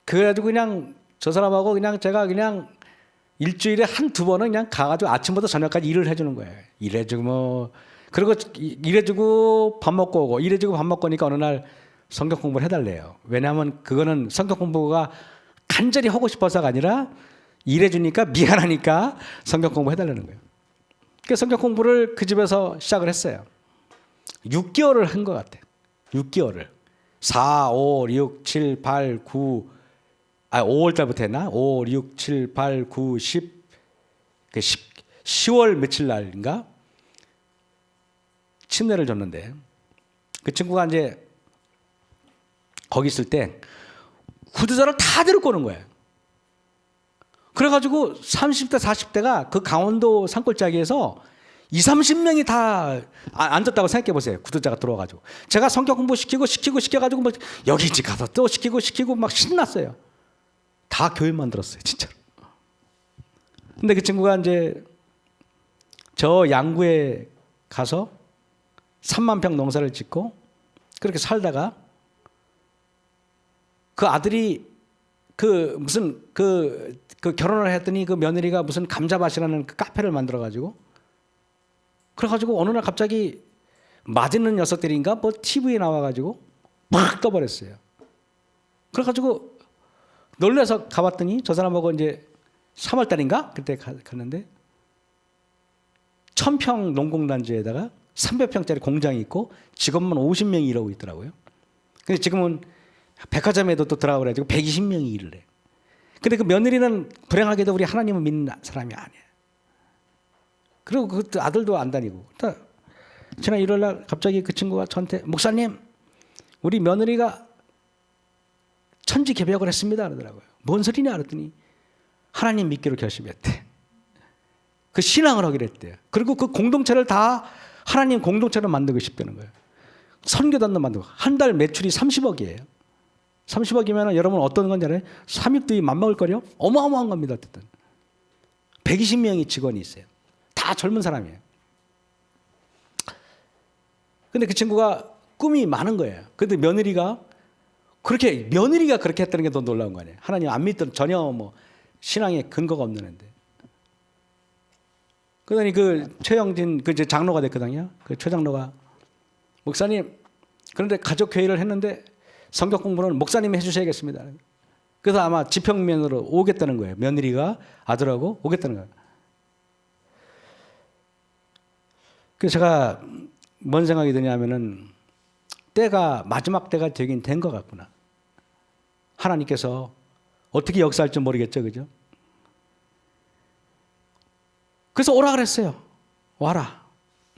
그냥 저 사람하고 그냥 제가 그냥 일주일에 한두 번은 그냥 가가지고 아침부터 저녁까지 일을 해주는 거예요. 일해주고 그리고 일해주고 밥 먹고 오고 일해주고 밥 먹고 오니까 어느 날 성경 공부를 해달래요. 왜냐하면 그거는 성경 공부가 간절히 하고 싶어서가 아니라 일해주니까 미안하니까 성경 공부 해달라는 거예요. 그래서 성경 공부를 그 집에서 시작을 했어요. 6개월을 한 것 같아요. 6개월을. 4, 5, 6, 7, 8, 9 5월 달부터 했나? 5, 6, 7, 8, 9, 10 10월 며칠 날인가? 침례를 줬는데 그 친구가 이제 거기 있을 때 구두자를 다 데리고 오는 거예요. 그래가지고 30대 40대가 그 강원도 산골짜기에서 20-30명이 다 앉았다고 생각해 보세요. 구두자가 들어와가지고 제가 성경 공부 시켜가지고 막 여기 집 가서 또 시키고 막 신났어요. 다 교회 만들었어요, 진짜로. 근데 그 친구가 이제 저 양구에 가서 3만 평 농사를 짓고 그렇게 살다가 그 아들이 그 무슨 그 결혼을 했더니 그 며느리가 무슨 감자밭이라는 그 카페를 만들어 가지고 그래가지고 어느 날 갑자기 맛있는 녀석들인가 뭐 TV에 나와가지고 막 떠버렸어요. 그래가지고 놀라서 가봤더니 저 사람하고 이제 3월달인가 그때 갔는데 1000평 농공단지에다가 300평짜리 공장이 있고 직원만 50명이 일하고 있더라고요. 근데 지금은 백화점에도 또 들어가고 그래가지고 120명이 일을 해. 근데 그 며느리는 불행하게도 우리 하나님을 믿는 사람이 아니에요. 그리고 그 아들도 안 다니고. 지난 일요일 날 갑자기 그 친구가 저한테 목사님 우리 며느리가 천지 개벽을 했습니다 그러더라고요. 뭔 소리냐 그랬더니 하나님 믿기로 결심했대. 그 신앙을 하기로 했대요. 그리고 그 공동체를 다 하나님 공동체로 만들고 싶다는 거예요. 선교단도 만들고 한 달 매출이 30억이에요. 30억이면 여러분 어떤 건지 알아요? 3육두이 맘먹을 거요? 어마어마한 겁니다. 어쨌든 120명이 직원이 있어요. 다 젊은 사람이에요. 근데 그 친구가 꿈이 많은 거예요. 근데 며느리가 그렇게 했다는 게 더 놀라운 거 아니에요. 하나님 안 믿던 전혀 뭐 신앙에 근거가 없는 애인데. 그러더니 그 최영진 그 이제 장로가 됐거든요. 그 최장로가 목사님 그런데 가족 회의를 했는데 성경 공부는 목사님이 해주셔야겠습니다. 그래서 아마 지평면으로 오겠다는 거예요. 며느리가 아들하고 오겠다는 거예요. 그래서 제가 뭔 생각이 드냐면은 때가 마지막 때가 되긴 된 것 같구나. 하나님께서 어떻게 역사할지 모르겠죠, 그죠? 그래서 오라 그랬어요. 와라.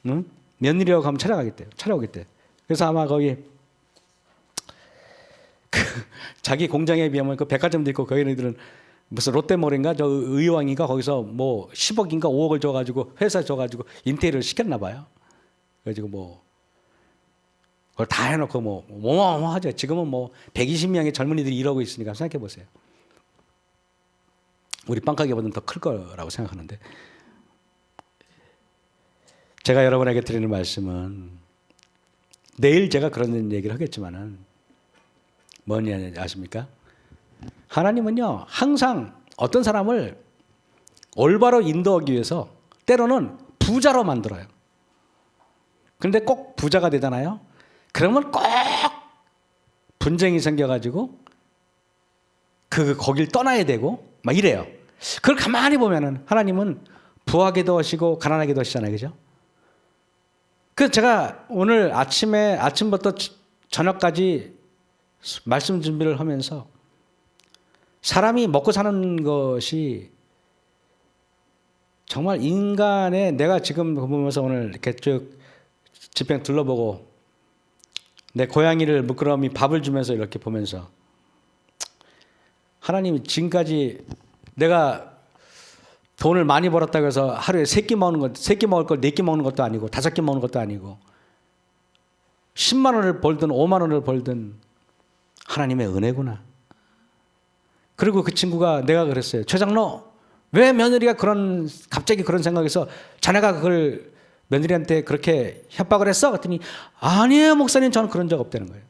응? 며느리하고 가면 찾아오겠대. 그래서 아마 거기 자기 공장에 비하면 그 백화점도 있고 거기들은 무슨 롯데몰인가 저 의왕인가 거기서 뭐 10억인가 5억을 줘가지고 회사 줘가지고 인테리어를 시켰나 봐요. 그래가지고 뭐 그걸 다 해놓고 뭐 어마어마하죠. 지금은 뭐 120명의 젊은이들이 일하고 있으니까 생각해 보세요. 우리 빵가게보다는 더 클 거라고 생각하는데 제가 여러분에게 드리는 말씀은 내일 제가 그런 얘기를 하겠지만은 뭐냐 아십니까? 하나님은요 항상 어떤 사람을 올바로 인도하기 위해서 때로는 부자로 만들어요. 그런데 꼭 부자가 되잖아요. 그러면 꼭 분쟁이 생겨가지고 거길 떠나야 되고 막 이래요. 그걸 가만히 보면은 하나님은 부하게도 하시고 가난하게도 하시잖아요, 그죠? 그래서 제가 오늘 아침부터 저녁까지 말씀 준비를 하면서 사람이 먹고 사는 것이 정말 인간의 내가 지금 보면서 오늘 이렇게 쭉 집행 둘러보고 내 고양이를 물끄러미 밥을 주면서 이렇게 보면서 하나님이 지금까지 내가 돈을 많이 벌었다고 해서 하루에 3끼 먹을 걸 4끼 먹는 것도 아니고 5끼 먹는 것도 아니고 10만 원을 벌든 5만 원을 벌든 하나님의 은혜구나. 그리고 그 친구가 내가 그랬어요. 최장로 왜 며느리가 갑자기 그런 생각에서 자네가 그걸 며느리한테 그렇게 협박을 했어? 그랬더니 아니에요 목사님 저는 그런 적 없다는 거예요.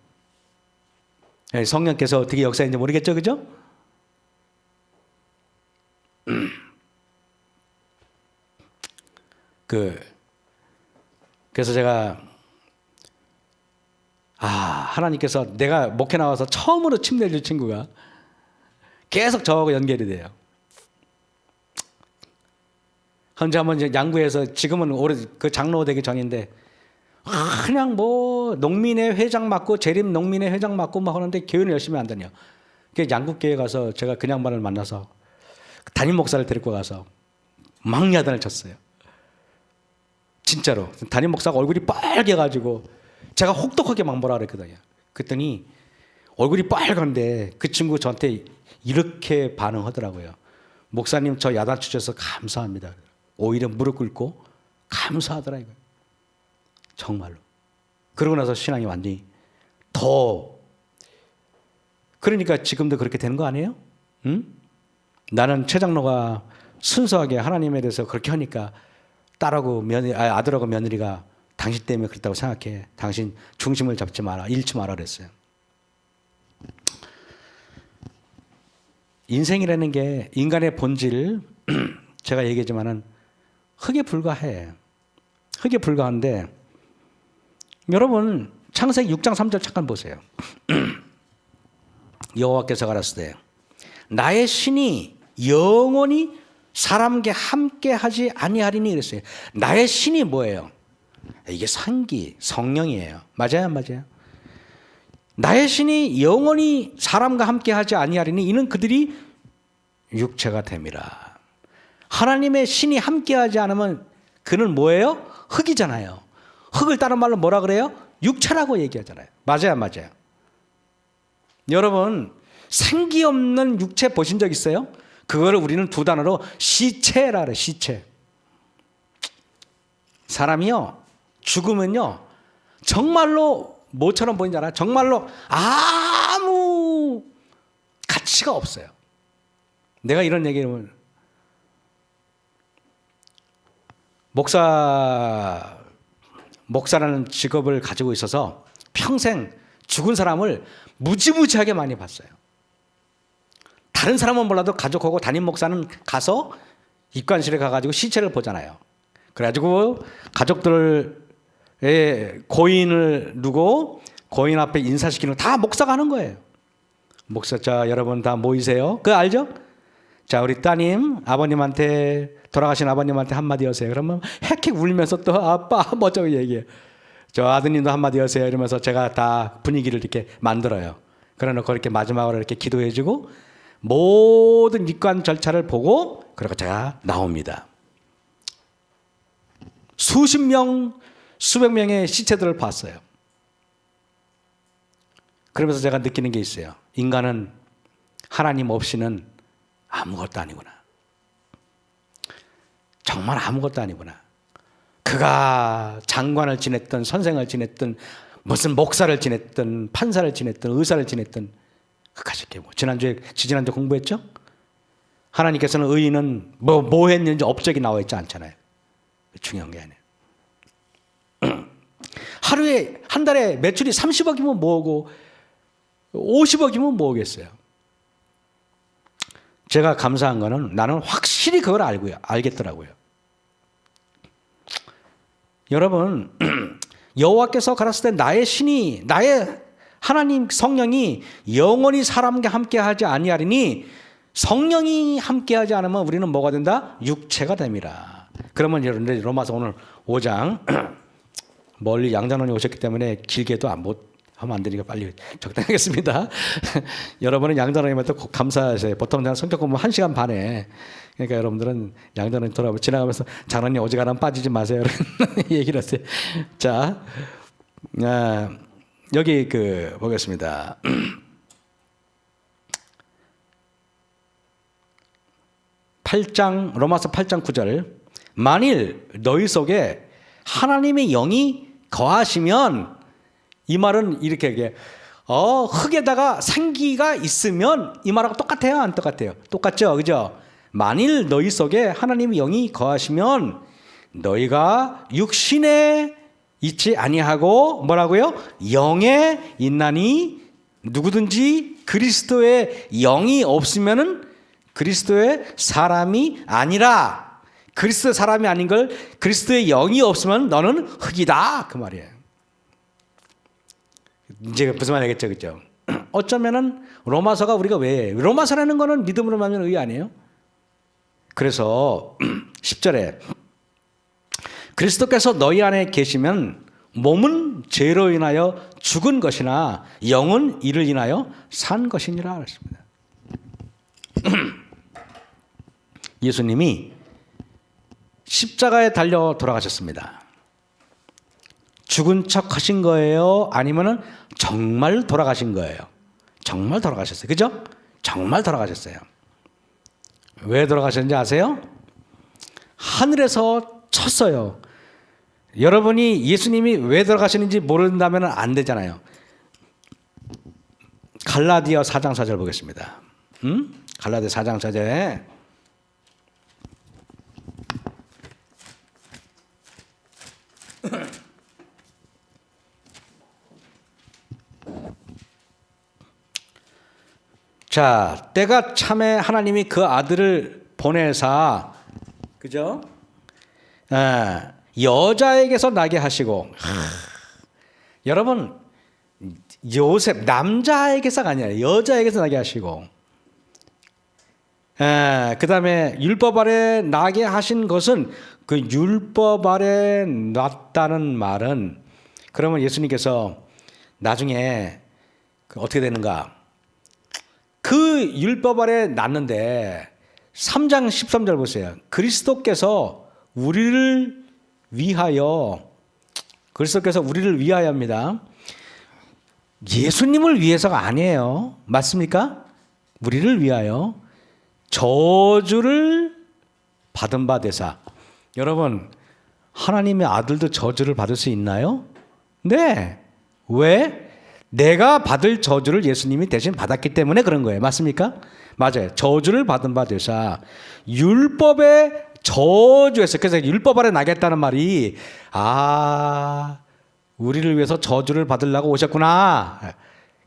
네, 성령께서 어떻게 역사인지 모르겠죠, 그죠? 그래서 제가 하나님께서 내가 목회 나와서 처음으로 침 내줄 친구가 계속 저하고 연결이 돼요. 현재 한번 이제 양구에서 지금은 올해 그 장로 되기 전인데 그냥 뭐 농민회 회장 맡고 재림 농민회 회장 맡고 막 하는데 교회는 열심히 안 다녀. 그 양구교회 가서 제가 그 양반을 만나서 담임 목사를 데리고 가서 막 야단을 쳤어요. 진짜로 담임 목사가 얼굴이 빨개가지고 제가 혹독하게 막 뭐라 그랬거든요. 그랬더니 얼굴이 빨간데 그 친구 저한테 이렇게 반응하더라고요. 목사님 저 야단 주셔서 감사합니다. 오히려 무릎 꿇고 감사하더라 이거. 정말로. 그러고 나서 신앙이 완전히 더 그러니까 지금도 그렇게 되는 거 아니에요? 응? 나는 최장로가 순수하게 하나님에 대해서 그렇게 하니까 아들하고 며느리가 당신 때문에 그렇다고 생각해. 당신 중심을 잡지 마라. 잃지 마라 그랬어요. 인생이라는 게 인간의 본질, 제가 얘기했지만은 흙에 불과해. 흙에 불과한데, 여러분 창세기 6장 3절 잠깐 보세요. 여호와께서 가라사대 나의 신이 영원히 사람과 함께 하지 아니하리니 그랬어요. 나의 신이 뭐예요? 이게 상기, 성령이에요. 맞아요, 안 맞아요? 나의 신이 영원히 사람과 함께 하지 아니하리니 이는 그들이 육체가 됨이라. 하나님의 신이 함께 하지 않으면 그는 뭐예요? 흙이잖아요. 흙을 다른 말로 뭐라 그래요? 육체라고 얘기하잖아요. 맞아요, 안 맞아요? 여러분 생기 없는 육체 보신 적 있어요? 그거를 우리는 두 단어로 시체라 그래요. 시체. 사람이요 죽으면요 정말로 뭐처럼 보이는지 알아요? 정말로 아무 가치가 없어요. 내가 이런 얘기를 목사라는 직업을 가지고 있어서 평생 죽은 사람을 무지무지하게 많이 봤어요. 다른 사람은 몰라도 가족하고 담임 목사는 가서 입관실에 가가지고 시체를 보잖아요. 그래가지고 가족들의 고인을 누고 고인 앞에 인사시키는 거 다 목사가 하는 거예요. 목사, 자 여러분 다 모이세요. 그거 알죠? 자 우리 따님 아버님한테 돌아가신 아버님한테 한마디 하세요. 그러면 헥헥 울면서 또 아빠 뭐저고 얘기해요. 저 아드님도 한마디 하세요. 이러면서 제가 다 분위기를 이렇게 만들어요. 그래놓고 이렇게 마지막으로 이렇게 기도해주고 모든 입관 절차를 보고 그리고 제가 나옵니다. 수십 명, 수백 명의 시체들을 봤어요. 그러면서 제가 느끼는 게 있어요. 인간은 하나님 없이는 아무것도 아니구나. 정말 아무것도 아니구나. 그가 장관을 지냈던 선생을 지냈던 무슨 목사를 지냈던 판사를 지냈던 의사를 지냈던 그까짓 게 뭐 지난주에 공부했죠? 하나님께서는 의인은 뭐 했는지 업적이 나와 있지 않잖아요. 중요한 게 아니에요. 하루에 한 달에 매출이 30억이면 뭐고 50억이면 뭐겠어요. 제가 감사한 거는 나는 확실히 그걸 알겠더라고요. 여러분 여호와께서 가라사대 나의 신이 나의 하나님 성령이 영원히 사람과 함께하지 아니하리니 성령이 함께하지 않으면 우리는 뭐가 된다? 육체가 됩니다. 그러면 여러분들 로마서 오늘 5장 멀리 양장로님 오셨기 때문에 길게도 하면 안 되니까 빨리 적당히 하겠습니다. 여러분은 양장로님한테 꼭 감사하세요. 보통 저는 성격 공부 1시간 반에 그러니까 여러분들은 양장로님 지나가면서 장로님 어지간하면 빠지지 마세요. 얘기를 하세요. 자, 여기 보겠습니다. 로마서 8장 9절 만일 너희 속에 하나님의 영이 거하시면 이 말은 이렇게 얘기해. 흙에다가 생기가 있으면 이 말하고 똑같아요? 안 똑같아요? 똑같죠? 그죠? 만일 너희 속에 하나님의 영이 거하시면 너희가 육신에 있지 아니하고 뭐라고요? 영에 있나니 누구든지 그리스도의 영이 없으면은 그리스도의 사람이 아니라 그리스도의 사람이 아닌 걸 그리스도의 영이 없으면 너는 흙이다 그 말이에요. 이제 무슨 말 알겠죠, 그죠? 어쩌면은 로마서가 우리가 왜 로마서라는 거는 믿음으로 만든 의 아니에요? 그래서 10절에 그리스도께서 너희 안에 계시면 몸은 죄로 인하여 죽은 것이나 영은 이를 인하여 산 것이니라 그랬습니다. 예수님이 십자가에 달려 돌아가셨습니다. 죽은 척 하신 거예요? 아니면은 정말 돌아가신 거예요? 정말 돌아가셨어요. 그죠? 정말 돌아가셨어요. 왜 돌아가셨는지 아세요? 하늘에서 쳤어요. 여러분이 예수님이 왜 돌아가시는지 모른다면 안 되잖아요. 갈라디아 4장 4절 보겠습니다. 갈라디아 4장 4절에 자, 때가 참에 하나님이 그 아들을 보내사, 그죠? 여자에게서 나게 하시고, 여러분, 요셉 남자에게서가 아니라 여자에게서 나게 하시고, 그 다음에 율법 아래 나게 하신 것은 그 율법 아래 놨다는 말은, 그러면 예수님께서 나중에 어떻게 되는가? 그 율법 아래 놨는데 3장 13절 보세요. 그리스도께서 우리를 위하여입니다. 예수님을 위해서가 아니에요. 맞습니까? 우리를 위하여 저주를 받은 바 되사. 여러분, 하나님의 아들도 저주를 받을 수 있나요? 네. 왜? 내가 받을 저주를 예수님이 대신 받았기 때문에 그런 거예요. 맞습니까? 맞아요. 저주를 받은 바 되사. 율법의 저주에서, 그래서 율법 아래 나겠다는 말이, 우리를 위해서 저주를 받으려고 오셨구나.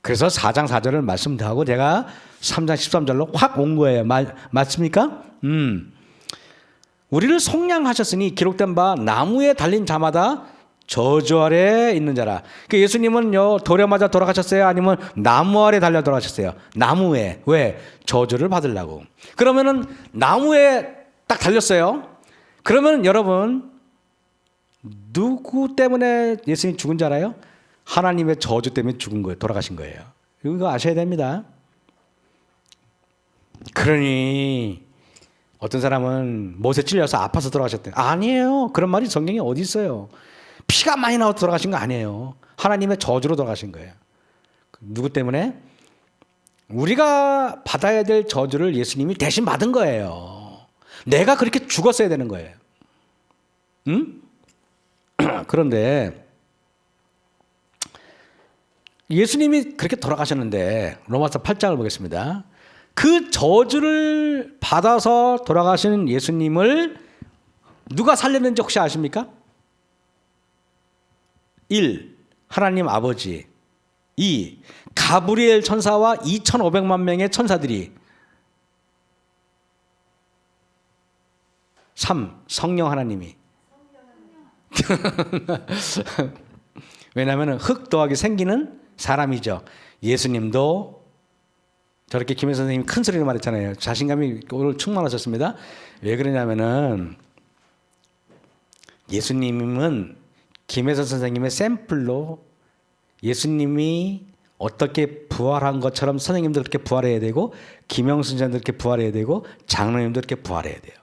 그래서 4장 4절을 말씀하고 제가 3장 13절로 확 온 거예요. 맞습니까? 우리를 속량하셨으니 기록된 바 나무에 달린 자마다 저주 아래 있는 자라. 그 예수님은요, 돌에 맞아 돌아가셨어요? 아니면 나무 아래 달려 돌아가셨어요? 나무에. 왜? 저주를 받으려고. 그러면은 나무에 딱 달렸어요. 그러면 여러분, 누구 때문에 예수님이 죽은 줄 알아요? 하나님의 저주 때문에 죽은 거예요. 돌아가신 거예요. 이거 아셔야 됩니다. 그러니 어떤 사람은 못에 찔려서 아파서 돌아가셨대요. 아니에요. 그런 말이 성경에 어디 있어요? 피가 많이 나와서 돌아가신 거 아니에요. 하나님의 저주로 돌아가신 거예요. 누구 때문에? 우리가 받아야 될 저주를 예수님이 대신 받은 거예요. 내가 그렇게 죽었어야 되는 거예요. 응? 그런데 예수님이 그렇게 돌아가셨는데 로마서 8장을 보겠습니다. 그 저주를 받아서 돌아가시는 예수님을 누가 살렸는지 혹시 아십니까? 1. 하나님 아버지. 2. 가브리엘 천사와 2,500만 명의 천사들이. 3. 성령 하나님이. 왜냐하면 흙 더하기 생기는 사람이죠. 예수님도 저렇게 김혜 선생님이 큰 소리로 말했잖아요. 자신감이 오늘 충만하셨습니다. 왜 그러냐면은 예수님은 김혜선 선생님의 샘플로 예수님이 어떻게 부활한 것처럼 선생님도 그렇게 부활해야 되고 김영순 선생님도 그렇게 부활해야 되고 장로님도 그렇게 부활해야 돼요.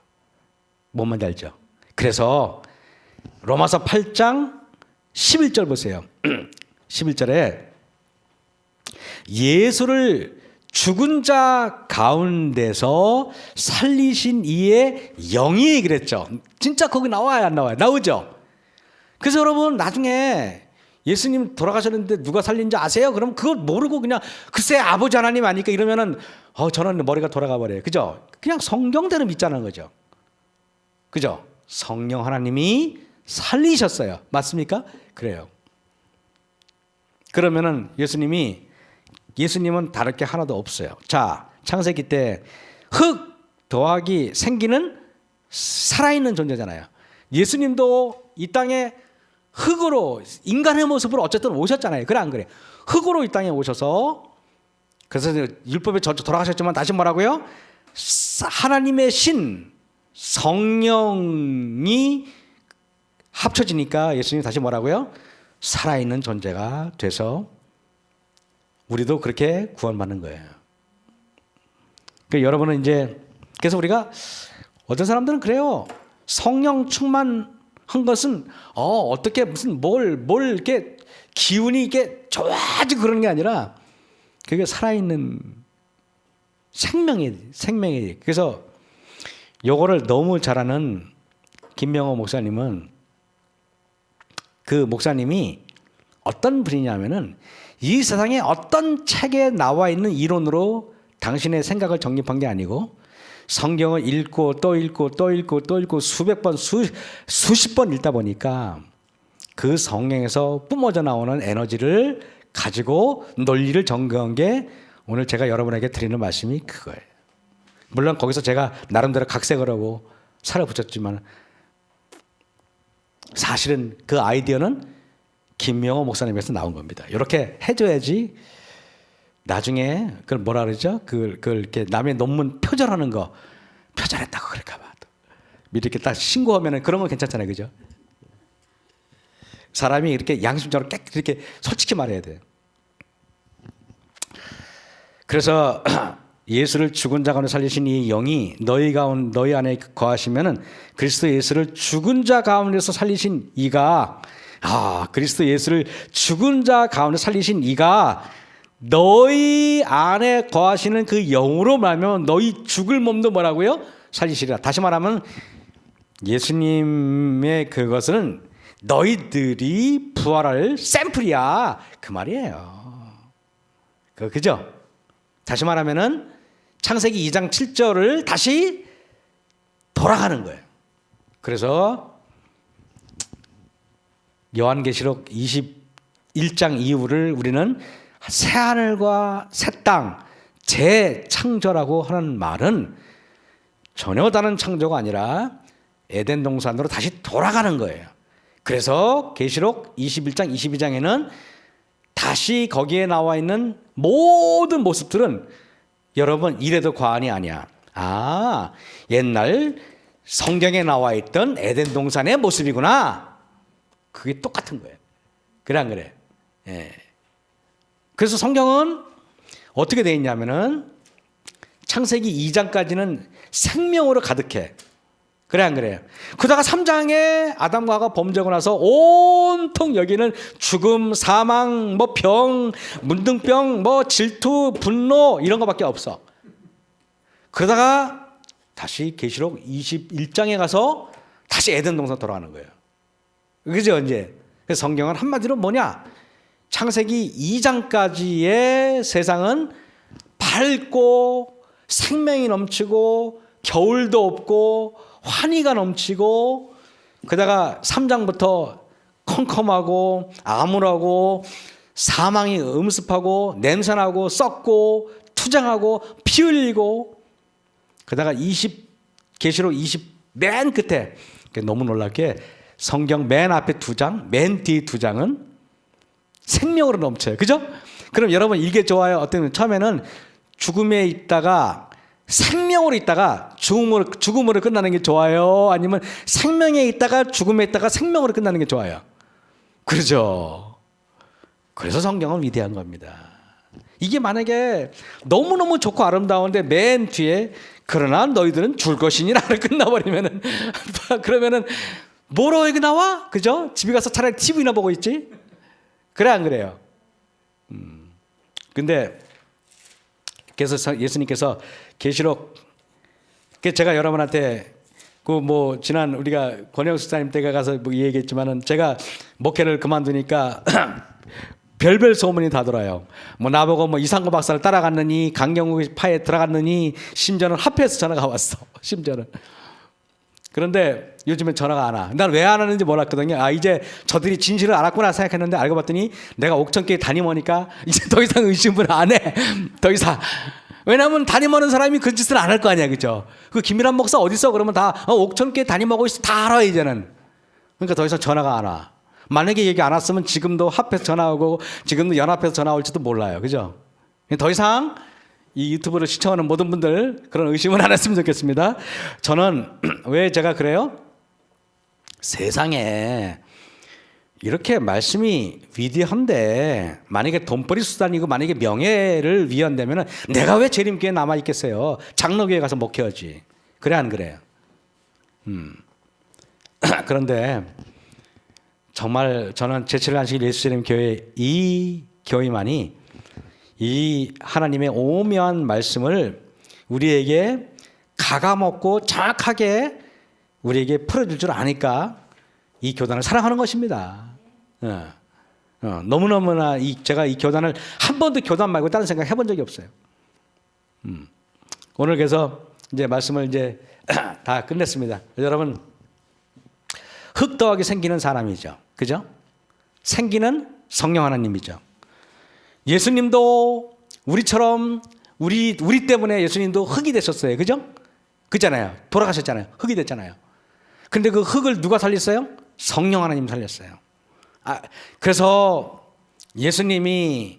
뭔 말인지 알죠? 그래서 로마서 8장 11절 보세요. 11절에 예수를 죽은 자 가운데서 살리신 이의 영이 그랬죠. 진짜 거기 나와요, 안 나와요? 나오죠. 그래서 여러분 나중에 예수님 돌아가셨는데 누가 살린지 아세요? 그럼 그걸 모르고 그냥 글쎄 아버지 하나님 아니까 이러면은 저는 머리가 돌아가 버려요. 그죠? 그냥 성경대로 믿자는 거죠. 그죠? 성령 하나님이 살리셨어요. 맞습니까? 그래요. 그러면은 예수님은 다를 게 하나도 없어요. 자, 창세기 때 흙 더하기 생기는 살아있는 존재잖아요. 예수님도 이 땅에 흙으로 인간의 모습으로 어쨌든 오셨잖아요. 그래 안 그래? 흙으로 이 땅에 오셔서 그래서 율법에 돌아가셨지만 다시 뭐라고요? 하나님의 신 성령이 합쳐지니까 예수님이 다시 뭐라고요? 살아있는 존재가 돼서 우리도 그렇게 구원받는 거예요. 그러니까 여러분은 이제 그래서 우리가 어떤 사람들은 그래요. 성령 충만한 것은 어떻게 무슨 뭘 이렇게 기운이 이게 좋아지고 그러는 게 아니라 그게 살아있는 생명이. 그래서 요거를 너무 잘하는 김명호 목사님은 그 목사님이 어떤 분이냐면은 이 세상에 어떤 책에 나와 있는 이론으로 당신의 생각을 정립한 게 아니고 성경을 읽고 또 읽고 또 읽고 또 읽고 수백 번 수십 번 읽다 보니까 그 성경에서 뿜어져 나오는 에너지를 가지고 논리를 정교한 게 오늘 제가 여러분에게 드리는 말씀이 그거예요. 물론 거기서 제가 나름대로 각색을 하고 살을 붙였지만 사실은 그 아이디어는 김명호 목사님에서 나온 겁니다. 이렇게 해줘야지 나중에 그걸 뭐라 그러죠? 그걸 이렇게 남의 논문 표절하는 거 표절했다고 그럴까봐 미리 이렇게 딱 신고하면은 그런 건 괜찮잖아요, 그죠? 사람이 이렇게 양심적으로 깨끗이 이렇게 솔직히 말해야 돼요. 그래서 예수를 죽은 자 가운데 살리신 이 영이 너희 안에 거하시면은 그리스도 예수를 죽은 자 가운데서 살리신 이가 그리스도 예수를 죽은 자 가운데 살리신 이가 너희 안에 거하시는 그 영으로 말하면 너희 죽을 몸도 뭐라고요? 살리시리라. 다시 말하면 예수님의 그것은 너희들이 부활할 샘플이야 그 말이에요. 그죠? 다시 말하면은 창세기 2장 7절을 다시 돌아가는 거예요. 그래서 요한계시록 21장 이후를 우리는 새하늘과 새 땅 재창조라고 하는 말은 전혀 다른 창조가 아니라 에덴 동산으로 다시 돌아가는 거예요. 그래서 계시록 21장 22장에는 다시 거기에 나와 있는 모든 모습들은 여러분 이래도 과언이 아니야. 옛날 성경에 나와 있던 에덴 동산의 모습이구나. 그게 똑같은 거예요. 그래 안 그래? 예. 그래서 성경은 어떻게 되어 있냐면은 창세기 2장까지는 생명으로 가득해. 그래 안 그래요? 그러다가 3장에 아담과 하와가 범죄하고 나서 온통 여기는 죽음, 사망, 뭐 병, 문둥병, 뭐 질투, 분노 이런 거밖에 없어. 그러다가 다시 계시록 21장에 가서 다시 에덴 동산 돌아가는 거예요. 그죠 이제? 그래서 성경은 한마디로 뭐냐? 창세기 2장까지의 세상은 밝고 생명이 넘치고 겨울도 없고 환희가 넘치고 그러다가 3장부터 컴컴하고 암울하고 사망이 음습하고 냄새나고 썩고 투정하고 피 흘리고 그러다가 계시록 20 맨 끝에 너무 놀랍게 성경 맨 앞에 2장 맨 뒤 2장은 생명으로 넘쳐요. 그죠? 그럼 여러분 이게 좋아요? 어떤 처음에는 죽음에 있다가 생명으로 있다가 죽음으로 끝나는 게 좋아요? 아니면 생명에 있다가 죽음에 있다가 생명으로 끝나는 게 좋아요? 그렇죠. 그래서 성경은 위대한 겁니다. 이게 만약에 너무너무 좋고 아름다운데 맨 뒤에 그러나 너희들은 줄 것이니라를 끝나버리면은 그러면은 뭐로 여기 나와? 그죠? 집에 가서 차라리 TV나 보고 있지? 그래 안 그래요? 근데 그래서 예수님께서 계시록 제가 여러분한테 지난 우리가 권영 수사님 때가 가서 얘기했지만은 제가 목회를 그만두니까 별별 소문이 다 돌아요. 나보고 이상구 박사를 따라갔느니 강경욱 파에 들어갔느니 심지어는 합해서 전화가 왔어. 심지어는. 그런데 요즘엔 전화가 안 와. 난 왜 안 하는지 몰랐거든요. 이제 저들이 진실을 알았구나 생각했는데 알고 봤더니 내가 옥천교회 담임하니까 이제 더 이상 의심을 안 해. 더 이상. 왜냐하면 담임하는 사람이 그 짓을 안 할 거 아니야. 그죠? 그 김일환 목사 어디 있어? 그러면 다 옥천교회 담임하고 있어. 다 알아 이제는. 그러니까 더 이상 전화가 안 와. 만약에 얘기 안 왔으면 지금도 합해서 전화 오고 지금도 연합해서 전화 올지도 몰라요. 그죠? 더 이상 이 유튜브를 시청하는 모든 분들 그런 의심은 안 했으면 좋겠습니다. 저는 왜 제가 그래요? 세상에 이렇게 말씀이 위대한데 만약에 돈벌이 수단이고 만약에 명예를 위한다면 내가 왜 재림교회에 남아있겠어요? 장로교회 가서 목회하지. 그래 안 그래요? 그런데 정말 저는 제7일 안식 예수재림교회 이 교회만이 이 하나님의 오묘한 말씀을 우리에게 가감없고 정확하게 우리에게 풀어줄 줄 아니까 이 교단을 사랑하는 것입니다. 너무너무나 제가 이 교단을 한 번도 교단 말고 다른 생각 해본 적이 없어요. 오늘 그래서 이제 말씀을 이제 다 끝냈습니다. 여러분 흙 더하기 생기는 사람이죠. 그죠? 생기는 성령 하나님이죠. 예수님도 우리처럼 우리 때문에 예수님도 흙이 됐었어요. 그죠? 그잖아요. 돌아가셨잖아요. 흙이 됐잖아요. 근데 그 흙을 누가 살렸어요? 성령 하나님 살렸어요. 그래서 예수님이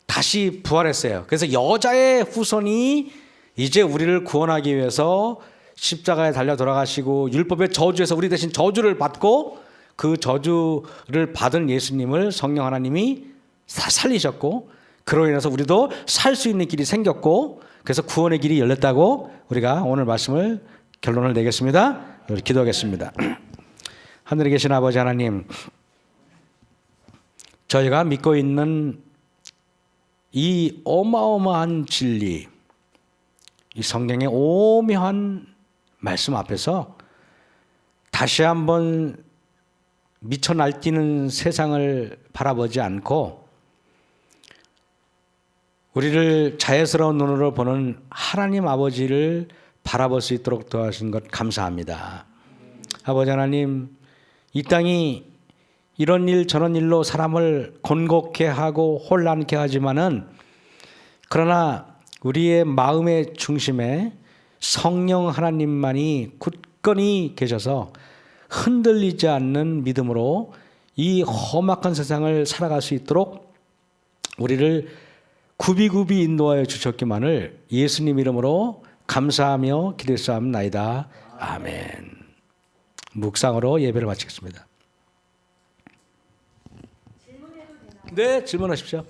다시 부활했어요. 그래서 여자의 후손이 이제 우리를 구원하기 위해서 십자가에 달려 돌아가시고 율법의 저주에서 우리 대신 저주를 받고 그 저주를 받은 예수님을 성령 하나님이 살리셨고 그로 인해서 우리도 살 수 있는 길이 생겼고 그래서 구원의 길이 열렸다고 우리가 오늘 말씀을 결론을 내겠습니다. 우리 기도하겠습니다. 하늘에 계신 아버지 하나님, 저희가 믿고 있는 이 어마어마한 진리, 이 성경의 오묘한 말씀 앞에서 다시 한번 미쳐 날뛰는 세상을 바라보지 않고 우리를 자연스러운 눈으로 보는 하나님 아버지를 바라볼 수 있도록 도와주신 것 감사합니다. 아버지 하나님, 이 땅이 이런 일 저런 일로 사람을 곤곡해 하고 혼란케 하지만은 그러나 우리의 마음의 중심에 성령 하나님만이 굳건히 계셔서 흔들리지 않는 믿음으로 이 험악한 세상을 살아갈 수 있도록 우리를 굽이굽이 인도하여 주셨기만을 예수님 이름으로 감사하며 기도했사옵나이다. 아멘. 묵상으로 예배를 마치겠습니다. 네, 질문하십시오.